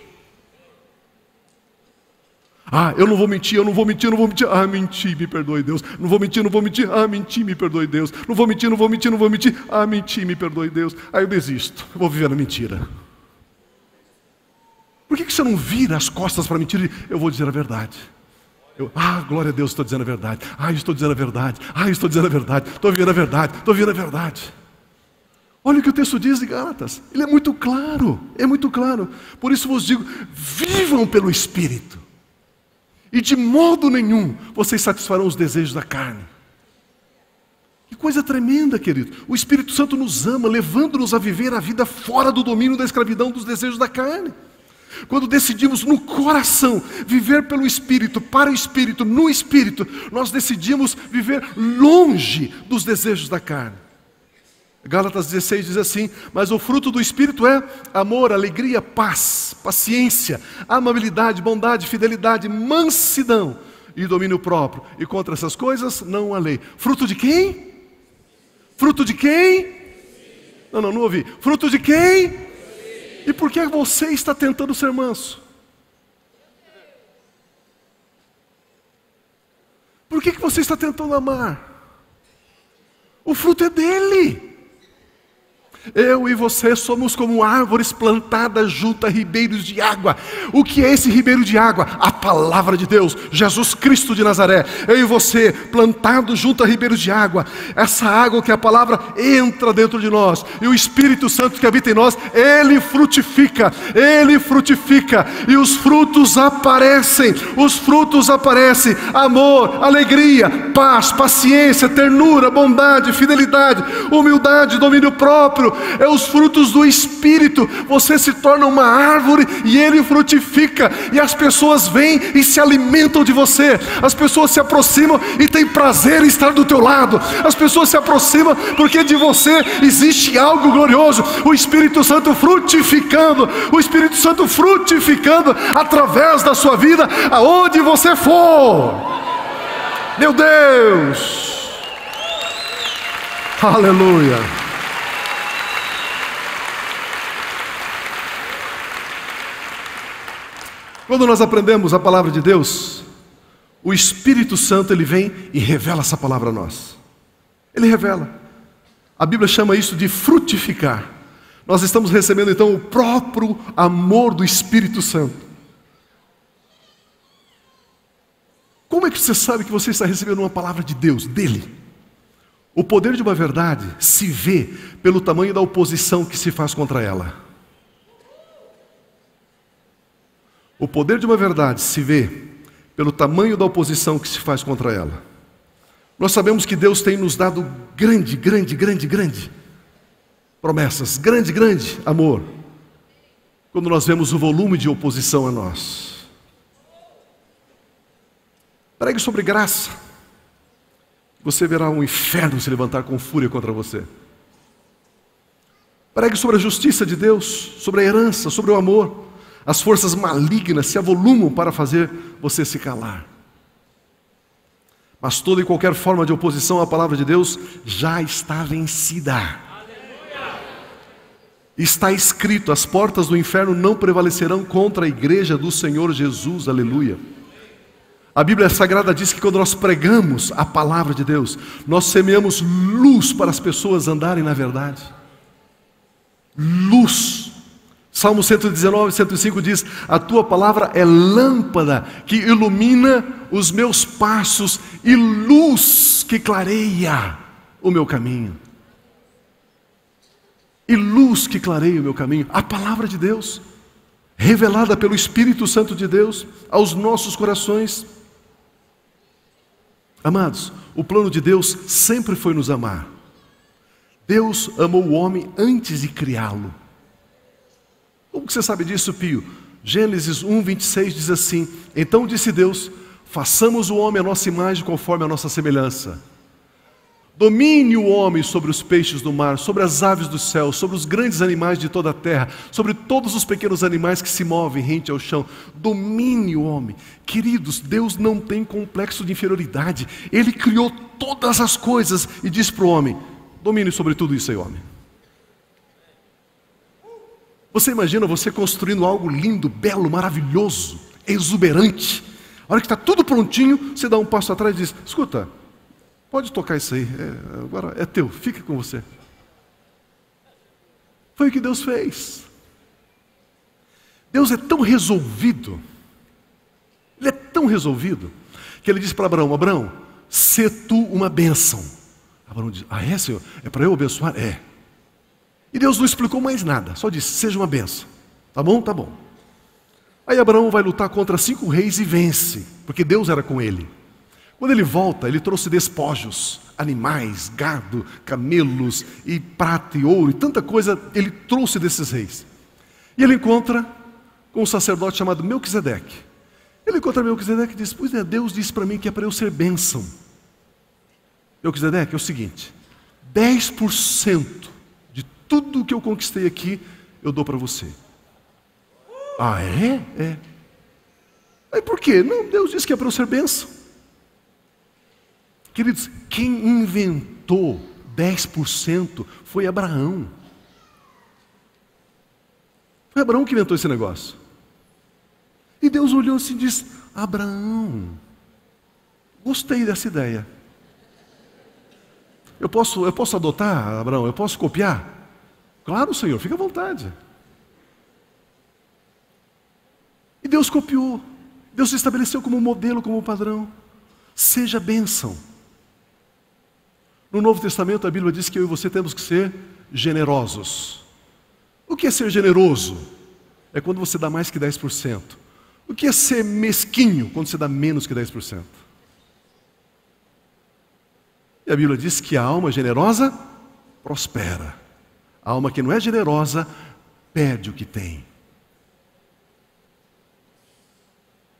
Ah, eu não vou mentir, eu não vou mentir, eu não vou mentir. Ah, menti, me perdoe Deus. Não vou mentir, não vou mentir. Ah, menti, me perdoe Deus. Não vou mentir, não vou mentir, não vou mentir. Ah, menti, me perdoe Deus. Aí eu desisto, eu vou viver na mentira. Por que você não vira as costas para a mentira e eu vou dizer a verdade? Glória a Deus, estou dizendo a verdade. Estou dizendo a verdade. Estou dizendo a verdade. Estou vivendo a verdade. Estou vivendo a verdade. Olha o que o texto diz de Gálatas. Ele é muito claro. É muito claro. Por isso vos digo, vivam pelo Espírito. E de modo nenhum vocês satisfarão os desejos da carne. coisa tremenda, querido. O Espírito Santo nos ama, levando-nos a viver a vida fora do domínio da escravidão dos desejos da carne. Quando decidimos no coração viver pelo Espírito, para o Espírito, no Espírito, nós decidimos viver longe dos desejos da carne. Gálatas 16 diz assim: mas o fruto do Espírito é amor, alegria, paz, paciência, amabilidade, bondade, fidelidade, mansidão e domínio próprio. E contra essas coisas não há lei. Fruto de quem? Fruto de quem? Não ouvi. Fruto de quem? E por que você está tentando ser manso? Por que você está tentando amar? O fruto é dele. Eu e você somos como árvores plantadas junto a ribeiros de água. O que é esse ribeiro de água? A palavra de Deus, Jesus Cristo de Nazaré. Eu e você, plantados junto a ribeiros de água. Essa água que é a palavra entra dentro de nós. E o Espírito Santo que habita em nós, Ele frutifica. Ele frutifica. E os frutos aparecem. Os frutos aparecem. Amor, alegria, paz, paciência, ternura, bondade, fidelidade, humildade, domínio próprio. É os frutos do Espírito. Você se torna uma árvore e ele frutifica, e as pessoas vêm e se alimentam de você. As pessoas se aproximam e têm prazer em estar do teu lado. As pessoas se aproximam porque de você existe algo glorioso. O Espírito Santo frutificando, o Espírito Santo frutificando através da sua vida, aonde você for. Meu Deus, aleluia. Quando nós aprendemos a palavra de Deus, o Espírito Santo ele vem e revela essa palavra a nós. Ele revela. A Bíblia chama isso de frutificar. Nós estamos recebendo então o próprio amor do Espírito Santo. Como é que você sabe que você está recebendo uma palavra de Deus, dele? O poder de uma verdade se vê pelo tamanho da oposição que se faz contra ela. O poder de uma verdade se vê pelo tamanho da oposição que se faz contra ela. Nós sabemos que Deus tem nos dado grande promessas, grande amor, quando nós vemos o volume de oposição a nós. Pregue sobre graça, você verá um inferno se levantar com fúria contra você. Pregue sobre a justiça de Deus, sobre a herança, sobre o amor. As forças malignas se avolumam para fazer você se calar. Mas toda e qualquer forma de oposição à palavra de Deus já está vencida. Está escrito: as portas do inferno não prevalecerão contra a igreja do Senhor Jesus, aleluia. A Bíblia Sagrada diz que quando nós pregamos a palavra de Deus, nós semeamos luz para as pessoas andarem na verdade. Luz. Salmo 119, 105 diz: a tua palavra é lâmpada que ilumina os meus passos e luz que clareia o meu caminho. E luz que clareia o meu caminho. A palavra de Deus, revelada pelo Espírito Santo de Deus aos nossos corações. Amados, o plano de Deus sempre foi nos amar. Deus amou o homem antes de criá-lo. Como que você sabe disso, Pio? Gênesis 1, 26 diz assim: então disse Deus, façamos o homem à nossa imagem conforme a nossa semelhança. Domine o homem sobre os peixes do mar, sobre as aves do céu, sobre os grandes animais de toda a terra, sobre todos os pequenos animais que se movem rente ao chão. Domine o homem. Queridos, Deus não tem complexo de inferioridade. Ele criou todas as coisas e diz para o homem: domine sobre tudo isso aí, homem. Você imagina você construindo algo lindo, belo, maravilhoso, exuberante. A hora que está tudo prontinho, você dá um passo atrás e diz: escuta, pode tocar isso aí, agora é teu, fica com você. Foi o que Deus fez. Deus é tão resolvido, Ele é tão resolvido, que Ele disse para Abraão: Abraão, sê tu uma bênção. Abraão diz: ah, é, Senhor? É para eu abençoar? É. E Deus não explicou mais nada, só disse: seja uma bênção. Tá bom? Tá bom. Aí Abraão vai lutar contra 5 reis e vence, porque Deus era com ele. Quando ele volta, ele trouxe despojos, animais, gado, camelos, e prata e ouro, e tanta coisa ele trouxe desses reis. E ele encontra com um sacerdote chamado Melquisedeque. Ele encontra Melquisedeque e diz: pois é, Deus disse para mim que é para eu ser bênção. Melquisedeque, é o seguinte: 10% de tudo que eu conquistei aqui, eu dou para você. Ah, é? É. Aí por quê? Não, Deus disse que é para eu ser bênção. Queridos, quem inventou 10% foi Abraão. Foi Abraão que inventou esse negócio. E Deus olhou assim e disse: Abraão, gostei dessa ideia. Eu posso adotar, Abraão? Eu posso copiar? Claro, Senhor, fica à vontade. E Deus copiou. Deus se estabeleceu como modelo, como padrão. Seja bênção. No Novo Testamento a Bíblia diz que eu e você temos que ser generosos. O que é ser generoso? É quando você dá mais que 10%. O que é ser mesquinho? Quando você dá menos que 10%. E a Bíblia diz que a alma generosa prospera. A alma que não é generosa perde o que tem.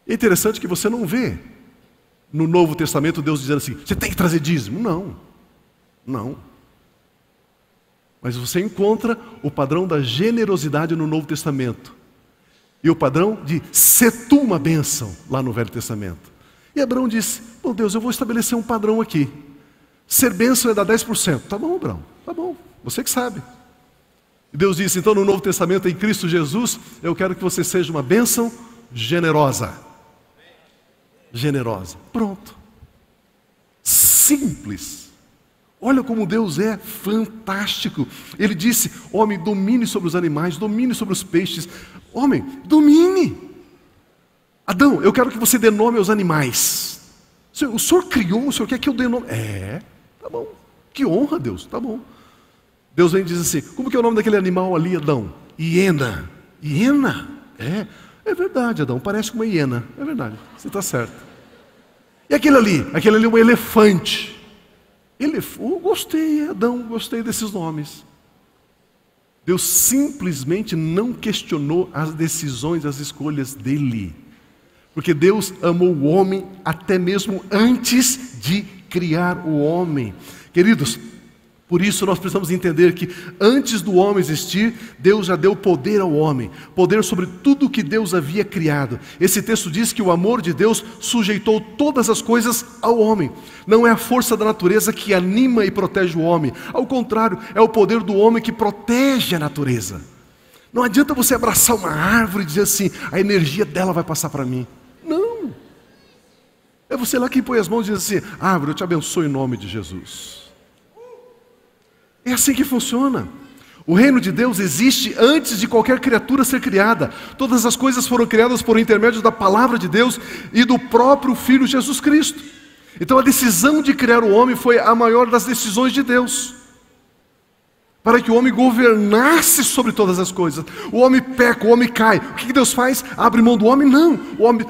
É interessante que você não vê no Novo Testamento Deus dizendo assim: você tem que trazer dízimo. Não. Mas você encontra o padrão da generosidade no Novo Testamento. E o padrão de ser tu uma bênção lá no Velho Testamento. E Abraão disse: bom Deus, eu vou estabelecer um padrão aqui. Ser bênção é dar 10%. Tá bom, Abraão, tá bom, você que sabe. E Deus disse: então no Novo Testamento, em Cristo Jesus, eu quero que você seja uma bênção generosa. Generosa. Pronto. Simples. Olha como Deus é fantástico. Ele disse: homem, domine sobre os animais, domine sobre os peixes. Homem, domine. Adão, eu quero que você dê nome aos animais. O Senhor criou, o Senhor quer que eu dê nome. Tá bom. Que honra, Deus, tá bom. Deus vem e diz assim: como que é o nome daquele animal ali, Adão? Hiena. Hiena? É verdade, Adão, parece com uma hiena. É verdade, você está certo. E aquele ali é um elefante. Gostei, Adão, gostei desses nomes. Deus simplesmente não questionou as decisões, as escolhas dele. Porque Deus amou o homem até mesmo antes de criar o homem. Queridos, por isso nós precisamos entender que antes do homem existir, Deus já deu poder ao homem, poder sobre tudo que Deus havia criado. Esse texto diz que o amor de Deus sujeitou todas as coisas ao homem. Não é a força da natureza que anima e protege o homem. Ao contrário, é o poder do homem que protege a natureza. Não adianta você abraçar uma árvore e dizer assim: a energia dela vai passar para mim. Não. É você lá que põe as mãos e diz assim: árvore, eu te abençoo em nome de Jesus. É assim que funciona. O reino de Deus existe antes de qualquer criatura ser criada. Todas as coisas foram criadas por intermédio da palavra de Deus e do próprio Filho Jesus Cristo. Então a decisão de criar o homem foi a maior das decisões de Deus, para que o homem governasse sobre todas as coisas. O homem peca, o homem cai. O que Deus faz? Abre mão do homem? Não.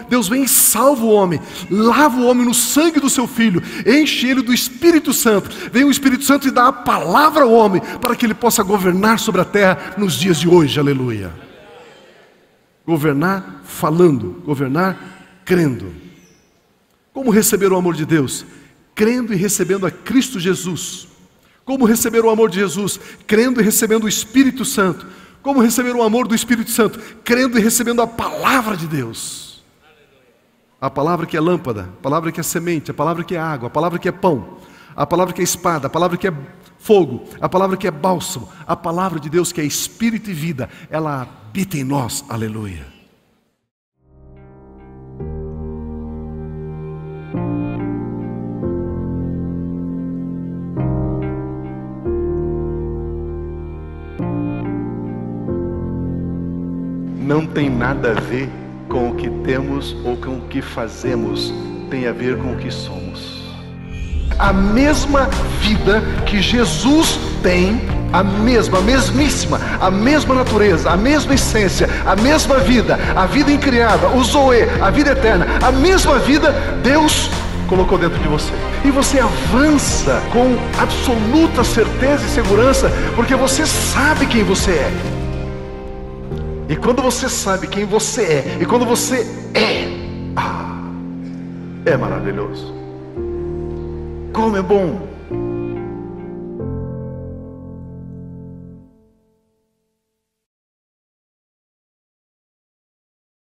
Deus vem e salva o homem. Lava o homem no sangue do seu Filho. Enche ele do Espírito Santo. Vem o Espírito Santo e dá a palavra ao homem, para que ele possa governar sobre a terra nos dias de hoje. Aleluia. Governar falando. Governar crendo. Como receber o amor de Deus? Crendo e recebendo a Cristo Jesus. Como receber o amor de Jesus? Crendo e recebendo o Espírito Santo. Como receber o amor do Espírito Santo? Crendo e recebendo a palavra de Deus. A palavra que é lâmpada, a palavra que é semente, a palavra que é água, a palavra que é pão, a palavra que é espada, a palavra que é fogo, a palavra que é bálsamo, a palavra de Deus que é Espírito e vida, ela habita em nós. Aleluia. Não tem nada a ver com o que temos ou com o que fazemos, tem a ver com o que somos. A mesma vida que Jesus tem, a mesmíssima, a mesma natureza, a mesma essência, a mesma vida, a vida incriada, o Zoe, a vida eterna, a mesma vida Deus colocou dentro de você. E você avança com absoluta certeza e segurança, porque você sabe quem você é. E quando você sabe quem você é, e quando você é maravilhoso. Como é bom